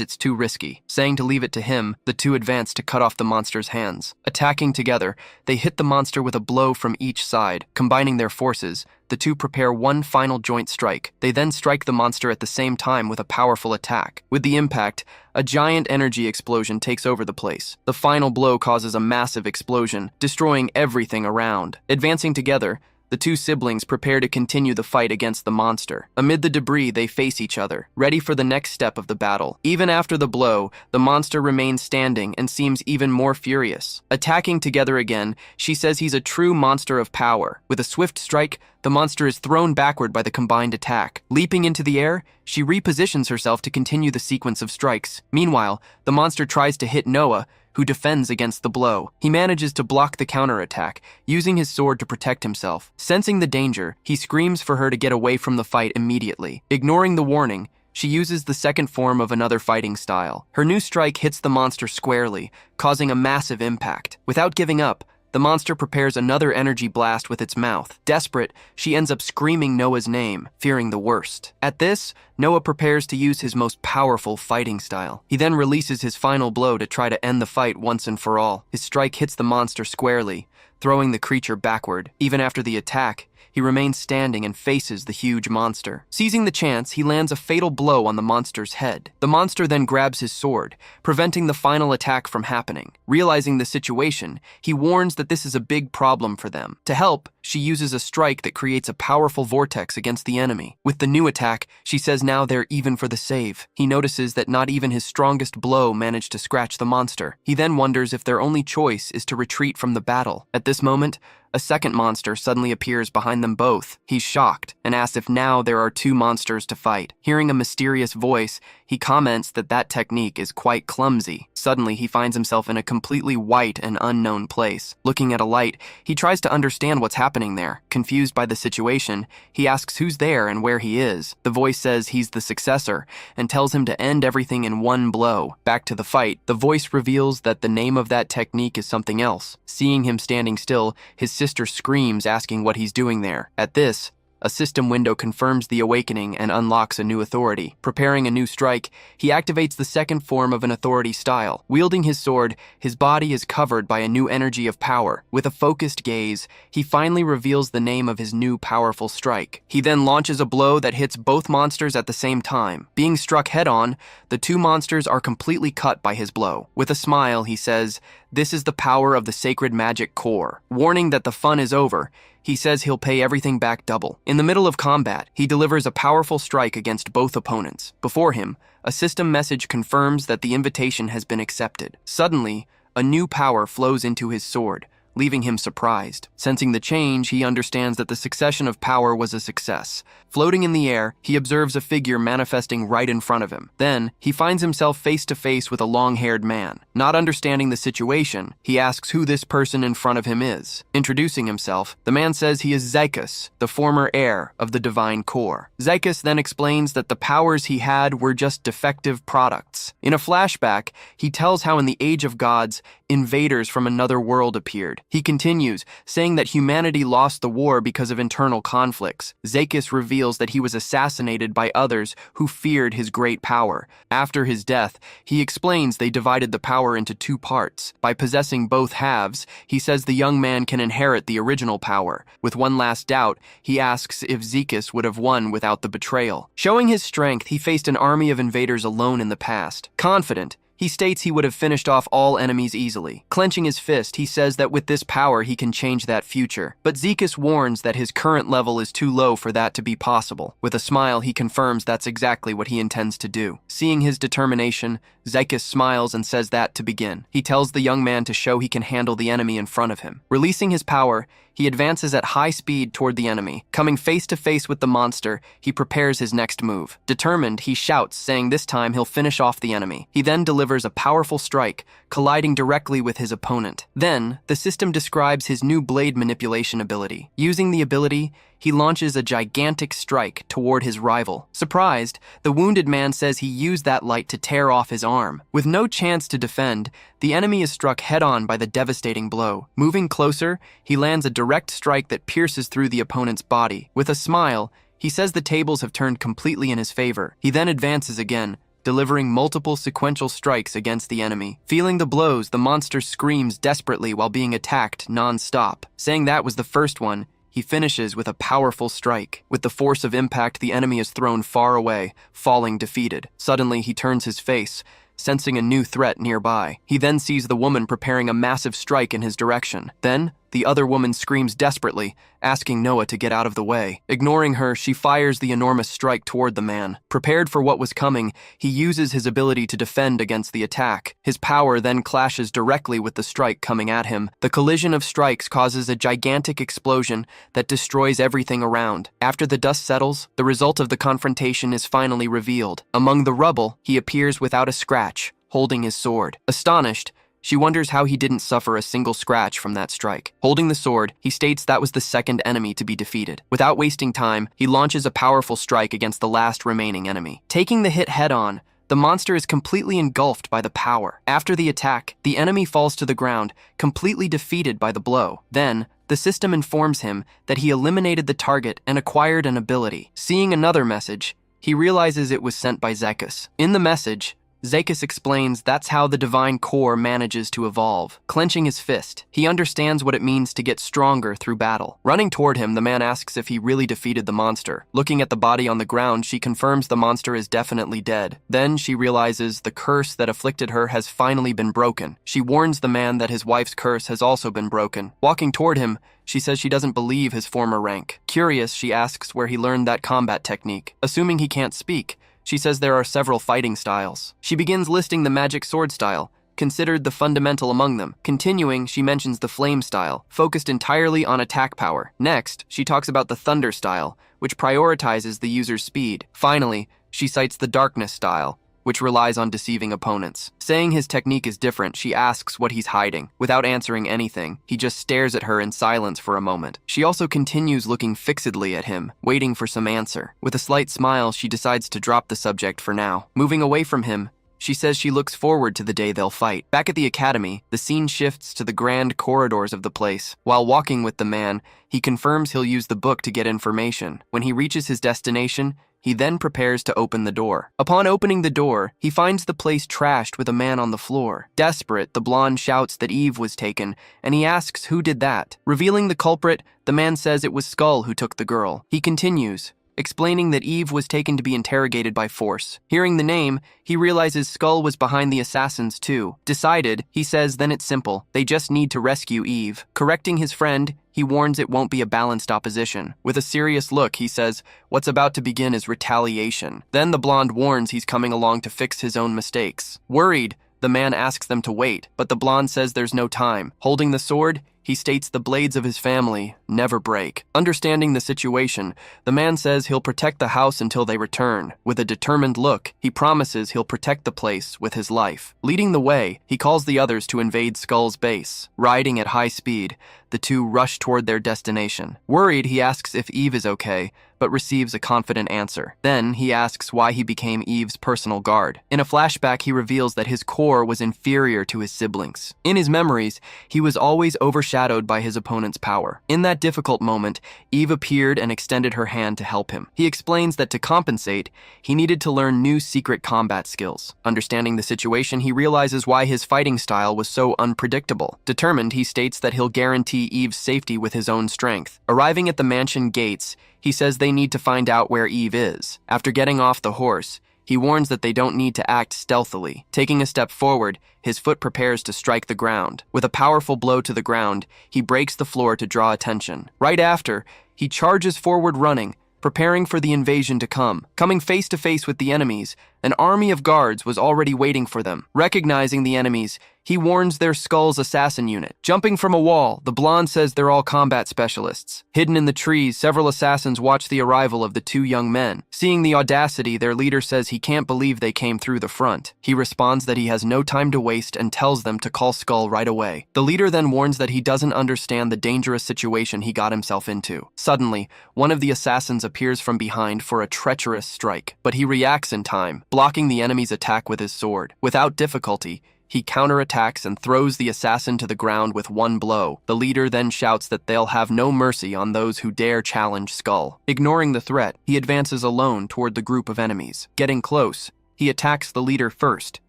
it's too risky. Saying to leave it to him, the two advance to cut off the monster's hands. Attacking together, they hit the monster with a blow from each side. Combining their forces, the two prepare one final joint strike. They then strike the monster at the same time with a powerful attack. With the impact, a giant energy explosion takes over the place. The final blow causes a massive explosion, destroying everything around. Advancing together, the two siblings prepare to continue the fight against the monster. Amid the debris, they face each other, ready for the next step of the battle. Even after the blow, the monster remains standing and seems even more furious. Attacking together again, she says he's a true monster of power. With a swift strike, the monster is thrown backward by the combined attack. Leaping into the air, she repositions herself to continue the sequence of strikes. Meanwhile, the monster tries to hit Noah, who defends against the blow. He manages to block the counterattack, using his sword to protect himself. Sensing the danger, he screams for her to get away from the fight immediately. Ignoring the warning, she uses the second form of another fighting style. Her new strike hits the monster squarely, causing a massive impact. Without giving up, the monster prepares another energy blast with its mouth. Desperate, she ends up screaming Noah's name, fearing the worst. At this, Noah prepares to use his most powerful fighting style. He then releases his final blow to try to end the fight once and for all. His strike hits the monster squarely, throwing the creature backward. Even after the attack, he remains standing and faces the huge monster. Seizing the chance, he lands a fatal blow on the monster's head. The monster then grabs his sword, preventing the final attack from happening. Realizing the situation, he warns that this is a big problem for them. To help, she uses a strike that creates a powerful vortex against the enemy. With the new attack, she says now they're even for the save. He notices that not even his strongest blow managed to scratch the monster. He then wonders if their only choice is to retreat from the battle. At this moment, a second monster suddenly appears behind them both. He's shocked and asks if now there are two monsters to fight. Hearing a mysterious voice, he comments that that technique is quite clumsy. Suddenly, he finds himself in a completely white and unknown place. Looking at a light, he tries to understand what's happening there. Confused by the situation, he asks who's there and where he is. The voice says he's the successor and tells him to end everything in one blow. Back to the fight, the voice reveals that the name of that technique is something else. Seeing him standing still, his sister screams, asking what he's doing there. At this, A system window confirms the awakening and unlocks a new authority. Preparing a new strike, he activates the second form of an authority style. Wielding his sword, his body is covered by a new energy of power. With a focused gaze, he finally reveals the name of his new powerful strike. He then launches a blow that hits both monsters at the same time. Being struck head-on, the two monsters are completely cut by his blow. With a smile, he says, "This is the power of the sacred magic core." Warning that the fun is over, he says he'll pay everything back double. In the middle of combat, he delivers a powerful strike against both opponents. Before him, a system message confirms that the invitation has been accepted. Suddenly, a new power flows into his sword, leaving him surprised. Sensing the change, he understands that the succession of power was a success. Floating in the air, he observes a figure manifesting right in front of him. Then, he finds himself face to face with a long-haired man. Not understanding the situation, he asks who this person in front of him is. Introducing himself, the man says he is Zykus, the former heir of the divine core. Zykus then explains that the powers he had were just defective products. In a flashback, he tells how in the Age of Gods, invaders from another world appeared. He continues, saying that humanity lost the war because of internal conflicts. Zykus reveals that he was assassinated by others who feared his great power. After his death, he explains they divided the power into two parts. By possessing both halves, he says the young man can inherit the original power. With one last doubt, he asks if Zykus would have won without the betrayal. Showing his strength, he faced an army of invaders alone in the past. Confident, he states he would have finished off all enemies easily. Clenching his fist, he says that with this power he can change that future. But Zykus warns that his current level is too low for that to be possible. With a smile, he confirms that's exactly what he intends to do. Seeing his determination, Zykus smiles and says that to begin. He tells the young man to show he can handle the enemy in front of him. Releasing his power, he advances at high speed toward the enemy. Coming face to face with the monster, he prepares his next move. Determined, he shouts, saying this time he'll finish off the enemy. He then delivers a powerful strike, colliding directly with his opponent. Then, the system describes his new blade manipulation ability. Using the ability, he launches a gigantic strike toward his rival. Surprised, the wounded man says he used that light to tear off his arm. With no chance to defend, the enemy is struck head-on by the devastating blow. Moving closer, he lands a direct strike that pierces through the opponent's body. With a smile, he says the tables have turned completely in his favor. He then advances again, delivering multiple sequential strikes against the enemy. Feeling the blows, the monster screams desperately while being attacked non-stop. Saying that was the first one, he finishes with a powerful strike. With the force of impact, the enemy is thrown far away, falling defeated. Suddenly, he turns his face, sensing a new threat nearby. He then sees the woman preparing a massive strike in his direction. Then, the other woman screams desperately, asking Noah to get out of the way. Ignoring her, she fires the enormous strike toward the man. Prepared for what was coming, he uses his ability to defend against the attack. His power then clashes directly with the strike coming at him. The collision of strikes causes a gigantic explosion that destroys everything around. After the dust settles, the result of the confrontation is finally revealed. Among the rubble, he appears without a scratch, holding his sword. Astonished, she wonders how he didn't suffer a single scratch from that strike. Holding the sword, he states that was the second enemy to be defeated. Without wasting time, he launches a powerful strike against the last remaining enemy. Taking the hit head-on, the monster is completely engulfed by the power. After the attack, the enemy falls to the ground, completely defeated by the blow. Then, the system informs him that he eliminated the target and acquired an ability. Seeing another message, he realizes it was sent by Zykus. In the message, Zykus explains that's how the divine core manages to evolve. Clenching his fist, he understands what it means to get stronger through battle. Running toward him, the man asks if he really defeated the monster. Looking at the body on the ground, she confirms the monster is definitely dead. Then she realizes the curse that afflicted her has finally been broken. She warns the man that his wife's curse has also been broken. Walking toward him, she says she doesn't believe his former rank. Curious, she asks where he learned that combat technique. Assuming he can't speak, she says there are several fighting styles. She begins listing the magic sword style, considered the fundamental among them. Continuing, she mentions the flame style, focused entirely on attack power. Next, she talks about the thunder style, which prioritizes the user's speed. Finally, she cites the darkness style, which relies on deceiving opponents. Saying his technique is different, she asks what he's hiding. Without answering anything, he just stares at her in silence for a moment. She also continues looking fixedly at him, waiting for some answer. With a slight smile, she decides to drop the subject for now. Moving away from him, She says she looks forward to the day they'll fight. Back at the academy, the scene shifts to the grand corridors of the place. While walking with the man, he confirms he'll use the book to get information. When he reaches his destination, he then prepares to open the door. Upon opening the door, he finds the place trashed with a man on the floor. Desperate, the blonde shouts that Eve was taken, and he asks who did that. Revealing the culprit, the man says it was Skull who took the girl. He continues, explaining that Eve was taken to be interrogated by force. Hearing the name, he realizes Skull was behind the assassins too. Decided, he says then it's simple, they just need to rescue Eve. Correcting his friend, he warns it won't be a balanced opposition. With a serious look, he says, what's about to begin is retaliation. Then the blonde warns he's coming along to fix his own mistakes. Worried, the man asks them to wait, but the blonde says there's no time. Holding the sword, he states the blades of his family never break. Understanding the situation, the man says he'll protect the house until they return. With a determined look, he promises he'll protect the place with his life. Leading the way, he calls the others to invade Skull's base. Riding at high speed, the two rush toward their destination. Worried, he asks if Eve is okay, but receives a confident answer. Then, he asks why he became Eve's personal guard. In a flashback, he reveals that his core was inferior to his siblings. In his memories, he was always overshadowed by his opponent's power. In that difficult moment, Eve appeared and extended her hand to help him. He explains that to compensate, he needed to learn new secret combat skills. Understanding the situation, he realizes why his fighting style was so unpredictable. Determined, he states that he'll guarantee Eve's safety with his own strength. Arriving at the mansion gates, he says they need to find out where Eve is. After getting off the horse, he warns that they don't need to act stealthily. Taking a step forward, his foot prepares to strike the ground. With a powerful blow to the ground, he breaks the floor to draw attention. Right after, he charges forward running, preparing for the invasion to come. Coming face to face with the enemies, an army of guards was already waiting for them. Recognizing the enemies, he warns their Skull's assassin unit. Jumping from a wall, the blonde says they're all combat specialists. Hidden in the trees, several assassins watch the arrival of the two young men. Seeing the audacity, their leader says he can't believe they came through the front. He responds that he has no time to waste and tells them to call Skull right away. The leader then warns that he doesn't understand the dangerous situation he got himself into. Suddenly, one of the assassins appears from behind for a treacherous strike, but he reacts in time, blocking the enemy's attack with his sword. Without difficulty, he counterattacks and throws the assassin to the ground with one blow. The leader then shouts that they'll have no mercy on those who dare challenge Skull. Ignoring the threat, he advances alone toward the group of enemies. Getting close, he attacks the leader first,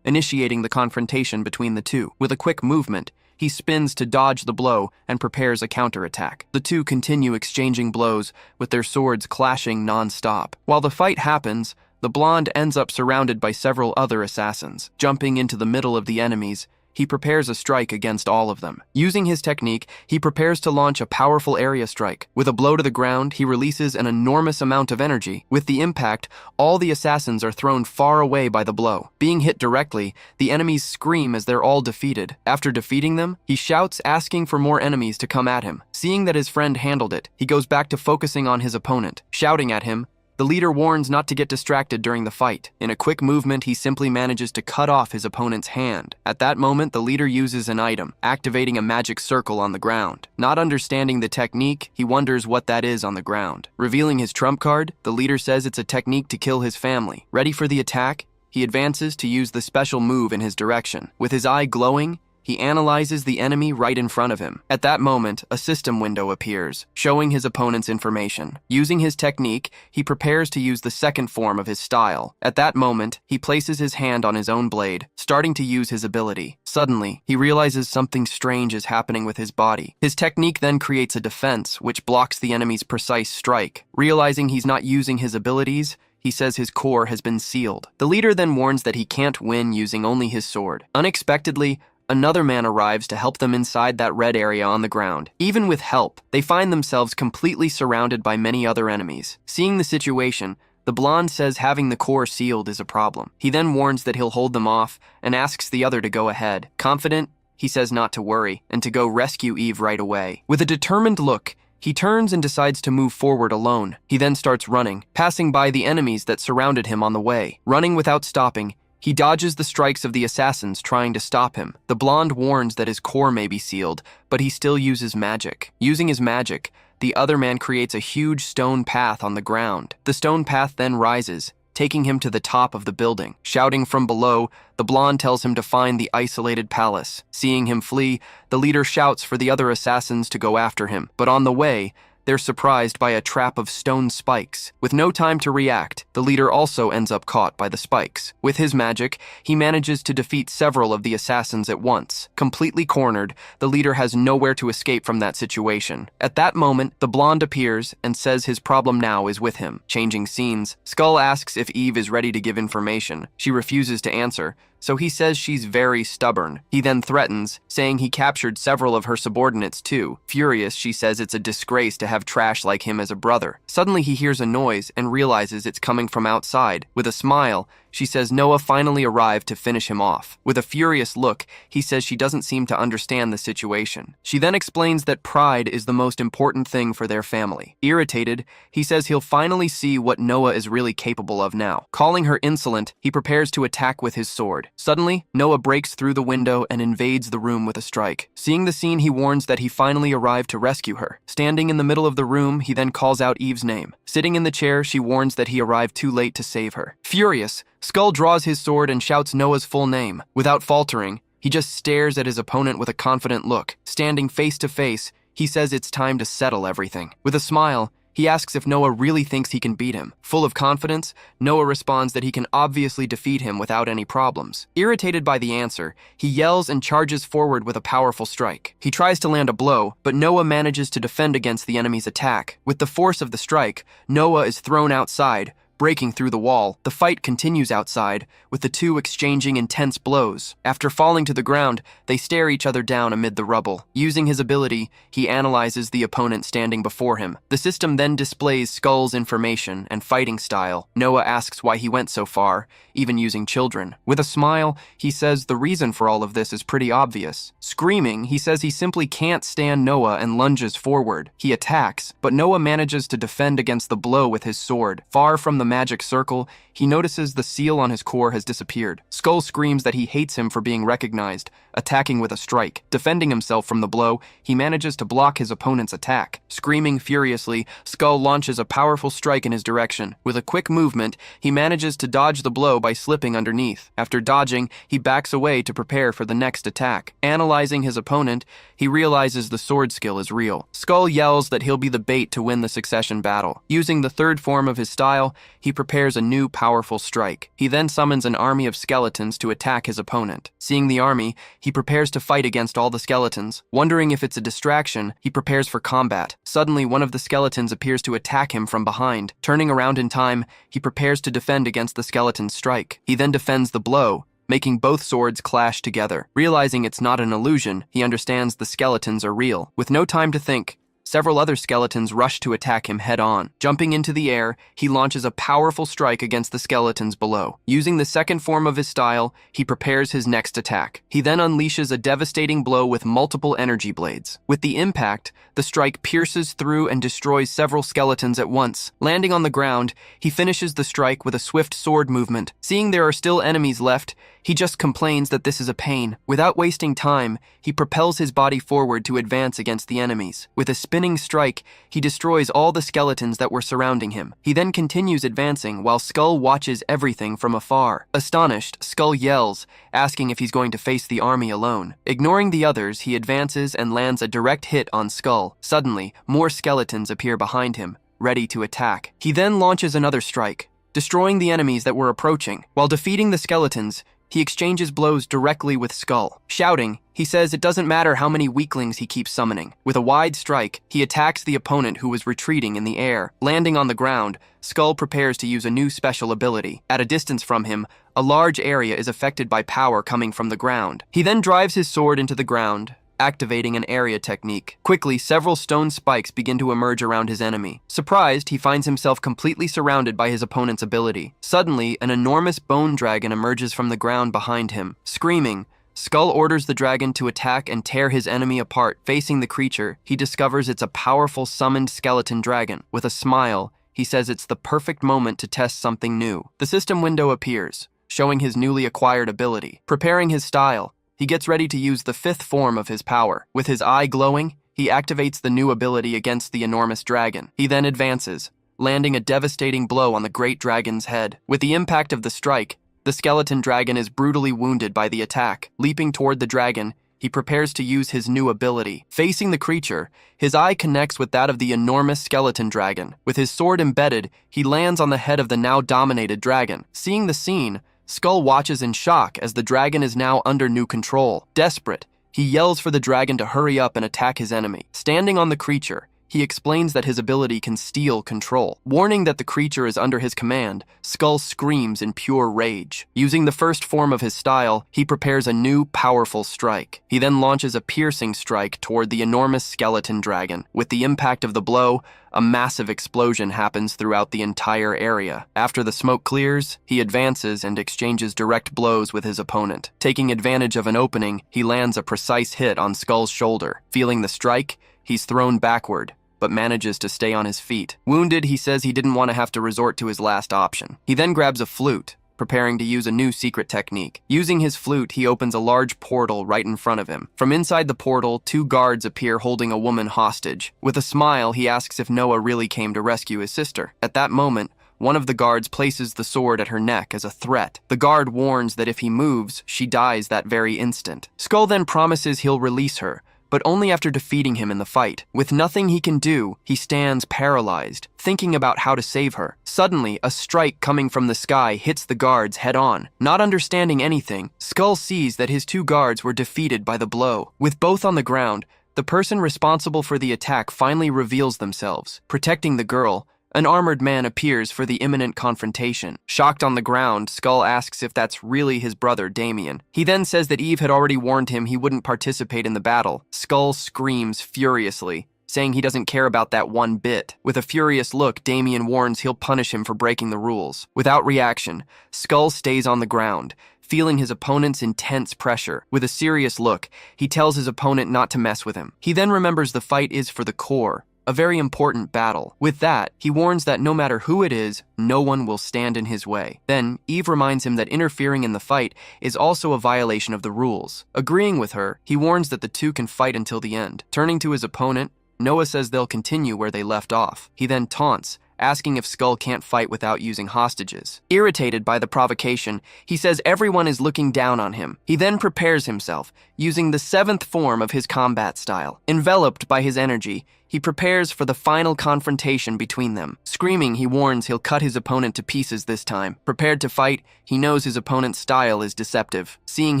initiating the confrontation between the two. With a quick movement, he spins to dodge the blow and prepares a counterattack. The two continue exchanging blows, with their swords clashing non-stop. While the fight happens, the blonde ends up surrounded by several other assassins. Jumping into the middle of the enemies, he prepares a strike against all of them. Using his technique, he prepares to launch a powerful area strike. With a blow to the ground, he releases an enormous amount of energy. With the impact, all the assassins are thrown far away by the blow. Being hit directly, the enemies scream as they're all defeated. After defeating them, he shouts, asking for more enemies to come at him. Seeing that his friend handled it, he goes back to focusing on his opponent. Shouting at him, the leader warns not to get distracted during the fight. In a quick movement, he simply manages to cut off his opponent's hand. At that moment, the leader uses an item, activating a magic circle on the ground. Not understanding the technique, he wonders what that is on the ground. Revealing his trump card, the leader says it's a technique to kill his family. Ready for the attack, he advances to use the special move in his direction. With his eye glowing, he analyzes the enemy right in front of him. At that moment, a system window appears, showing his opponent's information. Using his technique, he prepares to use the second form of his style. At that moment, he places his hand on his own blade, starting to use his ability. Suddenly, he realizes something strange is happening with his body. His technique then creates a defense, which blocks the enemy's precise strike. Realizing he's not using his abilities, he says his core has been sealed. The leader then warns that he can't win using only his sword. Unexpectedly, another man arrives to help them inside that red area on the ground. Even with help, they find themselves completely surrounded by many other enemies. Seeing the situation, the blonde says having the core sealed is a problem. He then warns that he'll hold them off and asks the other to go ahead. Confident, he says not to worry and to go rescue Eve right away. With a determined look, he turns and decides to move forward alone. He then starts running, passing by the enemies that surrounded him on the way. Running without stopping, he dodges the strikes of the assassins trying to stop him. The blonde warns that his core may be sealed, but he still uses magic. Using his magic, the other man creates a huge stone path on the ground. The stone path then rises, taking him to the top of the building. Shouting from below, the blonde tells him to find the isolated palace. Seeing him flee, the leader shouts for the other assassins to go after him. But on the way, they're surprised by a trap of stone spikes. With no time to react, the leader also ends up caught by the spikes. With his magic, he manages to defeat several of the assassins at once. Completely cornered, the leader has nowhere to escape from that situation. At that moment, the blonde appears and says his problem now is with him. Changing scenes, Skull asks if Eve is ready to give information. She refuses to answer, so he says she's very stubborn. He then threatens, saying he captured several of her subordinates too. Furious, she says it's a disgrace to have trash like him as a brother. Suddenly he hears a noise and realizes it's coming from outside. With a smile, she says Noah finally arrived to finish him off. With a furious look, he says she doesn't seem to understand the situation. She then explains that pride is the most important thing for their family. Irritated, he says he'll finally see what Noah is really capable of now. Calling her insolent, he prepares to attack with his sword. Suddenly, Noah breaks through the window and invades the room with a strike. Seeing the scene, he warns that he finally arrived to rescue her. Standing in the middle of the room, he then calls out Eve's name. Sitting in the chair, she warns that he arrived too late to save her. Furious, Skull draws his sword and shouts Noah's full name. Without faltering, he just stares at his opponent with a confident look. Standing face to face, he says it's time to settle everything. With a smile, he asks if Noah really thinks he can beat him. Full of confidence, Noah responds that he can obviously defeat him without any problems. Irritated by the answer, he yells and charges forward with a powerful strike. He tries to land a blow, but Noah manages to defend against the enemy's attack. With the force of the strike, Noah is thrown outside, breaking through the wall. The fight continues outside, with the two exchanging intense blows. After falling to the ground, they stare each other down amid the rubble. Using his ability, he analyzes the opponent standing before him. The system then displays Skull's information and fighting style. Noah asks why he went so far, even using children. With a smile, he says the reason for all of this is pretty obvious. Screaming, he says he simply can't stand Noah and lunges forward. He attacks, but Noah manages to defend against the blow with his sword. Far from the magic circle, he notices the seal on his core has disappeared. Skull screams that he hates him for being recognized, attacking with a strike. Defending himself from the blow, he manages to block his opponent's attack. Screaming furiously, Skull launches a powerful strike in his direction. With a quick movement, he manages to dodge the blow by slipping underneath. After dodging, he backs away to prepare for the next attack. Analyzing his opponent, he realizes the sword skill is real. Skull yells that he'll be the bait to win the succession battle. Using the third form of his style, he prepares a new powerful strike. He then summons an army of skeletons to attack his opponent. Seeing the army, he prepares to fight against all the skeletons. Wondering if it's a distraction, he prepares for combat. Suddenly, one of the skeletons appears to attack him from behind. Turning around in time, he prepares to defend against the skeleton's strike. He then defends the blow, making both swords clash together. Realizing it's not an illusion, he understands the skeletons are real. With no time to think, several other skeletons rush to attack him head-on. Jumping into the air, he launches a powerful strike against the skeletons below. Using the second form of his style, he prepares his next attack. He then unleashes a devastating blow with multiple energy blades. With the impact, the strike pierces through and destroys several skeletons at once. Landing on the ground, he finishes the strike with a swift sword movement. Seeing there are still enemies left, he just complains that this is a pain. Without wasting time, he propels his body forward to advance against the enemies. With a spinning strike, he destroys all the skeletons that were surrounding him. He then continues advancing while Skull watches everything from afar. Astonished, Skull yells, asking if he's going to face the army alone. Ignoring the others, he advances and lands a direct hit on Skull. Suddenly, more skeletons appear behind him, ready to attack. He then launches another strike, destroying the enemies that were approaching. While defeating the skeletons, he exchanges blows directly with Skull. Shouting, he says it doesn't matter how many weaklings he keeps summoning. With a wide strike, he attacks the opponent who was retreating in the air. Landing on the ground, Skull prepares to use a new special ability. At a distance from him, a large area is affected by power coming from the ground. He then drives his sword into the ground, activating an area technique. Quickly, several stone spikes begin to emerge around his enemy. Surprised, he finds himself completely surrounded by his opponent's ability. Suddenly, an enormous bone dragon emerges from the ground behind him. Screaming, Skull orders the dragon to attack and tear his enemy apart. Facing the creature, he discovers it's a powerful summoned skeleton dragon. With a smile, he says it's the perfect moment to test something new. The system window appears, showing his newly acquired ability. Preparing his style, he gets ready to use the fifth form of his power. With his eye glowing, he activates the new ability against the enormous dragon. He then advances, landing a devastating blow on the great dragon's head. With the impact of the strike, the skeleton dragon is brutally wounded by the attack. Leaping toward the dragon, he prepares to use his new ability. Facing the creature, his eye connects with that of the enormous skeleton dragon. With his sword embedded, he lands on the head of the now dominated dragon. Seeing the scene, Skull watches in shock as the dragon is now under new control. Desperate, he yells for the dragon to hurry up and attack his enemy. Standing on the creature, he explains that his ability can steal control. Warning that the creature is under his command, Skull screams in pure rage. Using the first form of his style, he prepares a new, powerful strike. He then launches a piercing strike toward the enormous skeleton dragon. With the impact of the blow, a massive explosion happens throughout the entire area. After the smoke clears, he advances and exchanges direct blows with his opponent. Taking advantage of an opening, he lands a precise hit on Skull's shoulder. Feeling the strike, he's thrown backward, but manages to stay on his feet. Wounded, he says he didn't want to have to resort to his last option. He then grabs a flute, preparing to use a new secret technique. Using his flute, he opens a large portal right in front of him. From inside the portal, 2 guards appear holding a woman hostage. With a smile, he asks if Noah really came to rescue his sister. At that moment, one of the guards places the sword at her neck as a threat. The guard warns that if he moves, she dies that very instant. Skull then promises he'll release her, but only after defeating him in the fight. With nothing he can do, he stands paralyzed, thinking about how to save her. Suddenly, a strike coming from the sky hits the guards head-on. Not understanding anything, Skull sees that his 2 guards were defeated by the blow. With both on the ground, the person responsible for the attack finally reveals themselves. Protecting the girl, an armored man appears for the imminent confrontation. Shocked on the ground, Skull asks if that's really his brother, Damien. He then says that Eve had already warned him he wouldn't participate in the battle. Skull screams furiously, saying he doesn't care about that one bit. With a furious look, Damien warns he'll punish him for breaking the rules. Without reaction, Skull stays on the ground, feeling his opponent's intense pressure. With a serious look, he tells his opponent not to mess with him. He then remembers the fight is for the core, a very important battle. With that, he warns that no matter who it is, no one will stand in his way. Then, Eve reminds him that interfering in the fight is also a violation of the rules. Agreeing with her, he warns that the 2 can fight until the end. Turning to his opponent, Noah says they'll continue where they left off. He then taunts, asking if Skull can't fight without using hostages. Irritated by the provocation, he says everyone is looking down on him. He then prepares himself, using the 7th form of his combat style. Enveloped by his energy, he prepares for the final confrontation between them. Screaming, he warns he'll cut his opponent to pieces this time. Prepared to fight, he knows his opponent's style is deceptive. Seeing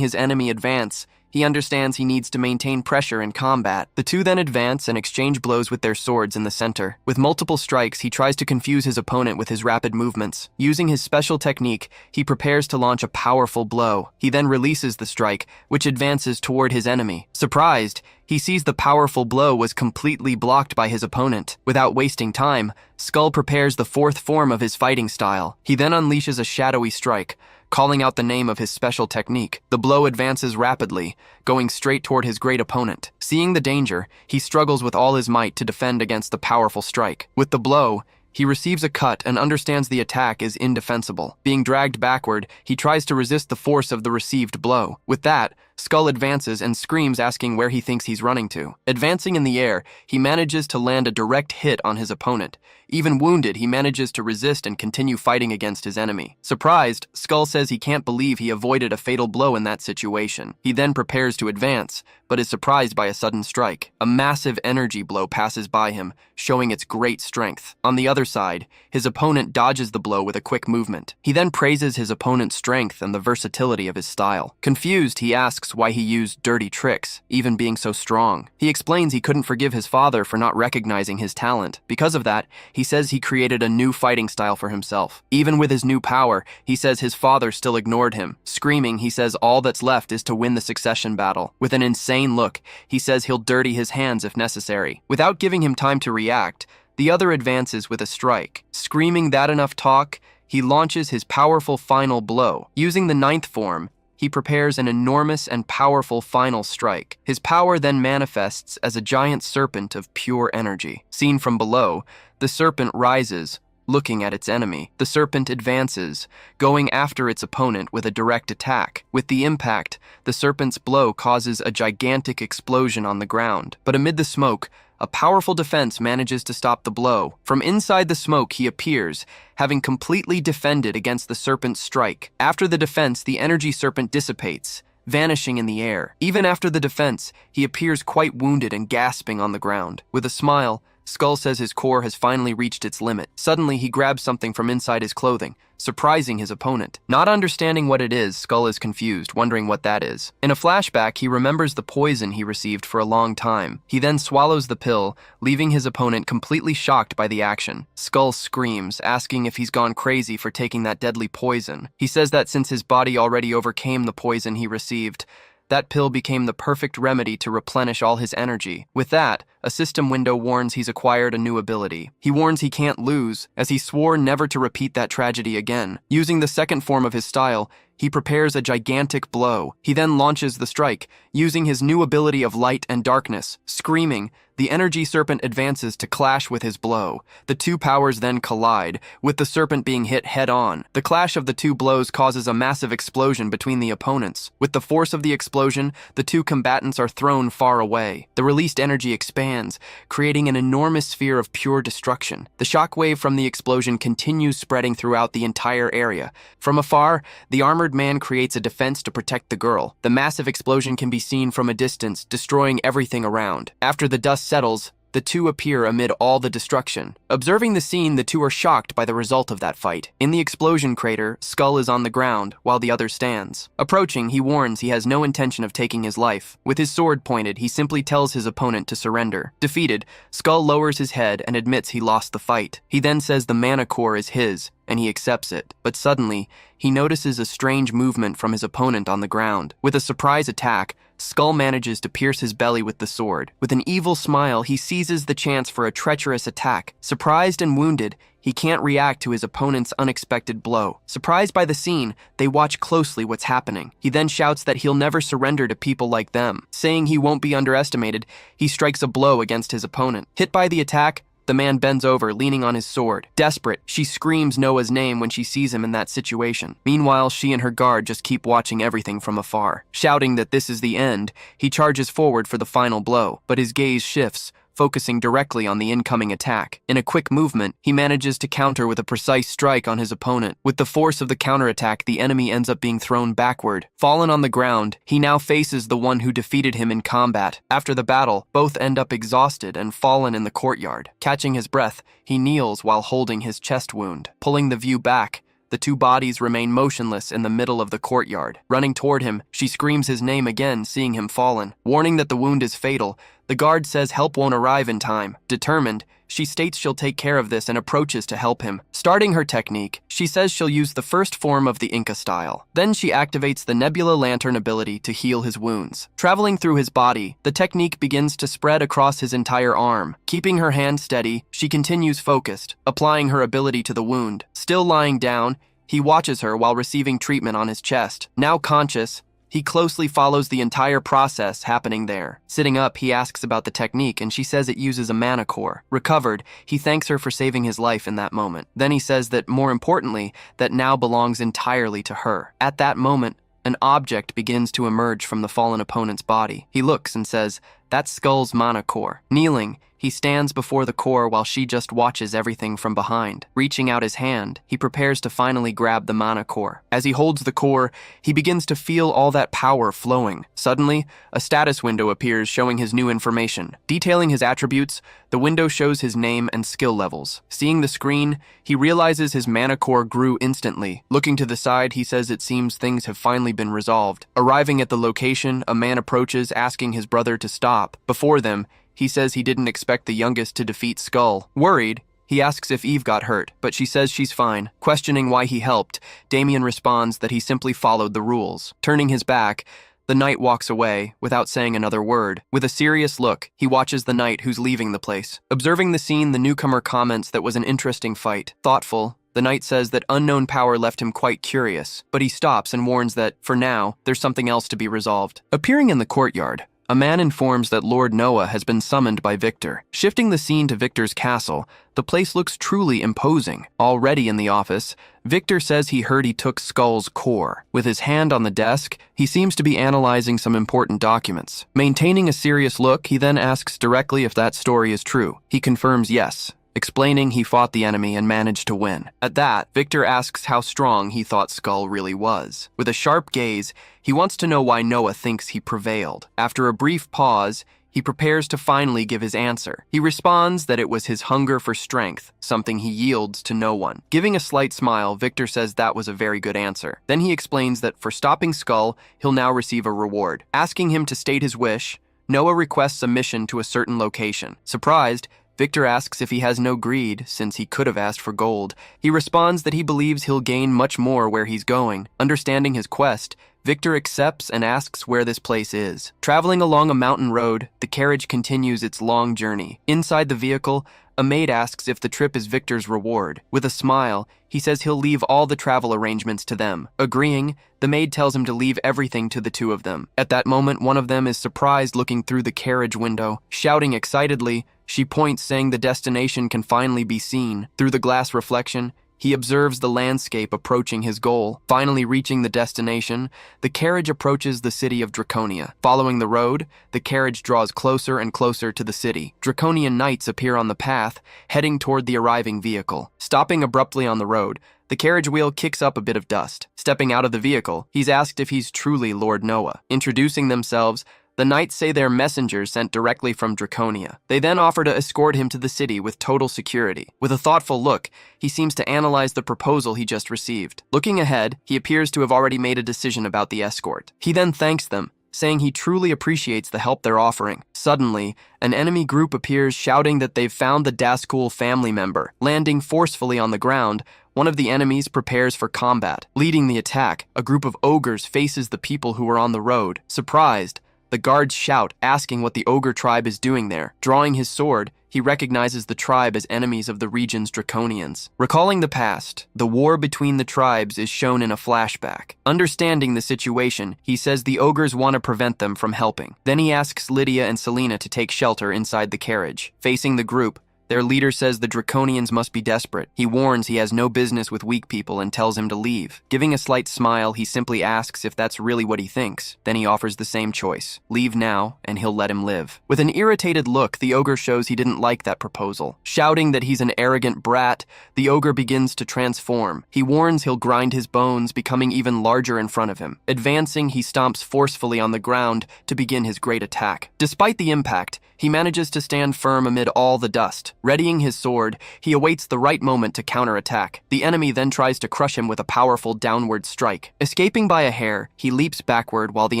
his enemy advance, he understands he needs to maintain pressure in combat. The 2 then advance and exchange blows with their swords in the center. With multiple strikes, he tries to confuse his opponent with his rapid movements. Using his special technique, he prepares to launch a powerful blow. He then releases the strike, which advances toward his enemy. Surprised, he sees the powerful blow was completely blocked by his opponent. Without wasting time, Skull prepares the 4th form of his fighting style. He then unleashes a shadowy strike, calling out the name of his special technique. The blow advances rapidly, going straight toward his great opponent. Seeing the danger, he struggles with all his might to defend against the powerful strike. With the blow, he receives a cut and understands the attack is indefensible. Being dragged backward, he tries to resist the force of the received blow. With that, Skull advances and screams, asking where he thinks he's running to. Advancing in the air, he manages to land a direct hit on his opponent. Even wounded, he manages to resist and continue fighting against his enemy. Surprised, Skull says he can't believe he avoided a fatal blow in that situation. He then prepares to advance, but is surprised by a sudden strike. A massive energy blow passes by him, showing its great strength. On the other side, his opponent dodges the blow with a quick movement. He then praises his opponent's strength and the versatility of his style. Confused, he asks why he used dirty tricks, even being so strong. He explains he couldn't forgive his father for not recognizing his talent. Because of that, he says he created a new fighting style for himself. Even with his new power, he says his father still ignored him. Screaming, he says all that's left is to win the succession battle. With an insane look, he says he'll dirty his hands if necessary. Without giving him time to react, the other advances with a strike. Screaming that enough talk, he launches his powerful final blow. Using the 9th form, he prepares an enormous and powerful final strike. His power then manifests as a giant serpent of pure energy. Seen from below, the serpent rises, looking at its enemy. The serpent advances, going after its opponent with a direct attack. With the impact, the serpent's blow causes a gigantic explosion on the ground. But amid the smoke, a powerful defense manages to stop the blow. From inside the smoke, he appears, having completely defended against the serpent's strike. After the defense, the energy serpent dissipates, vanishing in the air. Even after the defense, he appears quite wounded and gasping on the ground. With a smile, Skull says his core has finally reached its limit. Suddenly, he grabs something from inside his clothing, surprising his opponent. Not understanding what it is, Skull is confused, wondering what that is. In a flashback, he remembers the poison he received for a long time. He then swallows the pill, leaving his opponent completely shocked by the action. Skull screams, asking if he's gone crazy for taking that deadly poison. He says that since his body already overcame the poison he received, that pill became the perfect remedy to replenish all his energy. With that, a system window warns he's acquired a new ability. He warns he can't lose, as he swore never to repeat that tragedy again. Using the second form of his style, he prepares a gigantic blow. He then launches the strike, using his new ability of light and darkness. Screaming, the energy serpent advances to clash with his blow. The two powers then collide, with the serpent being hit head-on. The clash of the two blows causes a massive explosion between the opponents. With the force of the explosion, the two combatants are thrown far away. The released energy expands, creating an enormous sphere of pure destruction. The shockwave from the explosion continues spreading throughout the entire area. From afar, the armored man creates a defense to protect the girl. The massive explosion can be seen from a distance, destroying everything around. After the dust settles, the two appear amid all the destruction. Observing the scene, the two are shocked by the result of that fight. In the explosion crater, Skull is on the ground, while the other stands. Approaching, he warns he has no intention of taking his life. With his sword pointed, he simply tells his opponent to surrender. Defeated, Skull lowers his head and admits he lost the fight. He then says the mana core is his, and he accepts it. But suddenly, he notices a strange movement from his opponent on the ground. With a surprise attack, Skull manages to pierce his belly with the sword. With an evil smile, he seizes the chance for a treacherous attack. Surprised and wounded, he can't react to his opponent's unexpected blow. Surprised by the scene, they watch closely what's happening. He then shouts that he'll never surrender to people like them. Saying he won't be underestimated, he strikes a blow against his opponent. Hit by the attack, the man bends over, leaning on his sword. Desperate, she screams Noah's name when she sees him in that situation. Meanwhile, she and her guard just keep watching everything from afar. Shouting that this is the end, he charges forward for the final blow, but his gaze shifts, focusing directly on the incoming attack. In a quick movement, he manages to counter with a precise strike on his opponent. With the force of the counterattack, the enemy ends up being thrown backward. Fallen on the ground, he now faces the one who defeated him in combat. After the battle, both end up exhausted and fallen in the courtyard. Catching his breath, he kneels while holding his chest wound. Pulling the view back, the two bodies remain motionless in the middle of the courtyard. Running toward him, she screams his name again, seeing him fallen. Warning that the wound is fatal, the guard says help won't arrive in time. Determined, she states she'll take care of this and approaches to help him. Starting her technique, she says she'll use the first form of the Inca style. Then she activates the Nebula Lantern ability to heal his wounds. Traveling through his body, the technique begins to spread across his entire arm. Keeping her hand steady, she continues focused, applying her ability to the wound. Still lying down, he watches her while receiving treatment on his chest. Now conscious, he closely follows the entire process happening there. Sitting up, he asks about the technique, and she says it uses a mana core. Recovered, he thanks her for saving his life in that moment. Then he says that, more importantly, that now belongs entirely to her. At that moment, an object begins to emerge from the fallen opponent's body. He looks and says, "That's Skull's mana core." Kneeling, he stands before the core while she just watches everything from behind. Reaching out his hand, he prepares to finally grab the mana core. As he holds the core, he begins to feel all that power flowing. Suddenly, a status window appears showing his new information. Detailing his attributes, the window shows his name and skill levels. Seeing the screen, he realizes his mana core grew instantly. Looking to the side, he says it seems things have finally been resolved. Arriving at the location, a man approaches asking his brother to stop. Before them, he says he didn't expect the youngest to defeat Skull. Worried, he asks if Eve got hurt, but she says she's fine. Questioning why he helped, Damien responds that he simply followed the rules. Turning his back, the knight walks away without saying another word. With a serious look, he watches the knight who's leaving the place. Observing the scene, the newcomer comments that was an interesting fight. Thoughtful, the knight says that unknown power left him quite curious, but he stops and warns that, for now, there's something else to be resolved. Appearing in the courtyard, A man informs that Lord Noah has been summoned by Victor. Shifting the scene to Victor's castle, the place looks truly imposing. Already in the office, Victor says he heard he took Skull's core. With his hand on the desk, he seems to be analyzing some important documents. Maintaining a serious look, he then asks directly if that story is true. He confirms yes, explaining he fought the enemy and managed to win. At that, Victor asks how strong he thought Skull really was. With a sharp gaze, he wants to know why Noah thinks he prevailed. After a brief pause, he prepares to finally give his answer. He responds that it was his hunger for strength, something he yields to no one. Giving a slight smile, Victor says that was a very good answer. Then he explains that for stopping Skull, he'll now receive a reward. Asking him to state his wish, Noah requests a mission to a certain location. Surprised, Victor asks if he has no greed, since he could have asked for gold. He responds that he believes he'll gain much more where he's going. Understanding his quest, Victor accepts and asks where this place is. Traveling along a mountain road, the carriage continues its long journey. Inside the vehicle, a maid asks if the trip is Victor's reward. With a smile, he says he'll leave all the travel arrangements to them. Agreeing, the maid tells him to leave everything to the two of them. At that moment, one of them is surprised looking through the carriage window. Shouting excitedly, she points, saying the destination can finally be seen. Through the glass reflection, he observes the landscape approaching his goal. Finally reaching the destination, the carriage approaches the city of Draconia. Following the road, the carriage draws closer and closer to the city. Draconian knights appear on the path, heading toward the arriving vehicle. Stopping abruptly on the road, the carriage wheel kicks up a bit of dust. Stepping out of the vehicle, he's asked if he's truly Lord Noah. Introducing themselves, the knights say they're messengers sent directly from Draconia. They then offer to escort him to the city with total security. With a thoughtful look, he seems to analyze the proposal he just received. Looking ahead, he appears to have already made a decision about the escort. He then thanks them, saying he truly appreciates the help they're offering. Suddenly, an enemy group appears shouting that they've found the Dazkul family member. Landing forcefully on the ground, one of the enemies prepares for combat. Leading the attack, a group of ogres faces the people who are on the road. Surprised, the guards shout, asking what the ogre tribe is doing there. Drawing his sword, he recognizes the tribe as enemies of the region's Draconians. Recalling the past, the war between the tribes is shown in a flashback. Understanding the situation, he says the ogres want to prevent them from helping. Then he asks Lydia and Selena to take shelter inside the carriage. Facing the group, their leader says the Draconians must be desperate. He warns he has no business with weak people and tells him to leave. Giving a slight smile, he simply asks if that's really what he thinks. Then he offers the same choice. Leave now, and he'll let him live. With an irritated look, the ogre shows he didn't like that proposal. Shouting that he's an arrogant brat, the ogre begins to transform. He warns he'll grind his bones, becoming even larger in front of him. Advancing, he stomps forcefully on the ground to begin his great attack. Despite the impact, he manages to stand firm amid all the dust. Readying his sword, he awaits the right moment to counterattack. The enemy then tries to crush him with a powerful downward strike. Escaping by a hair, he leaps backward while the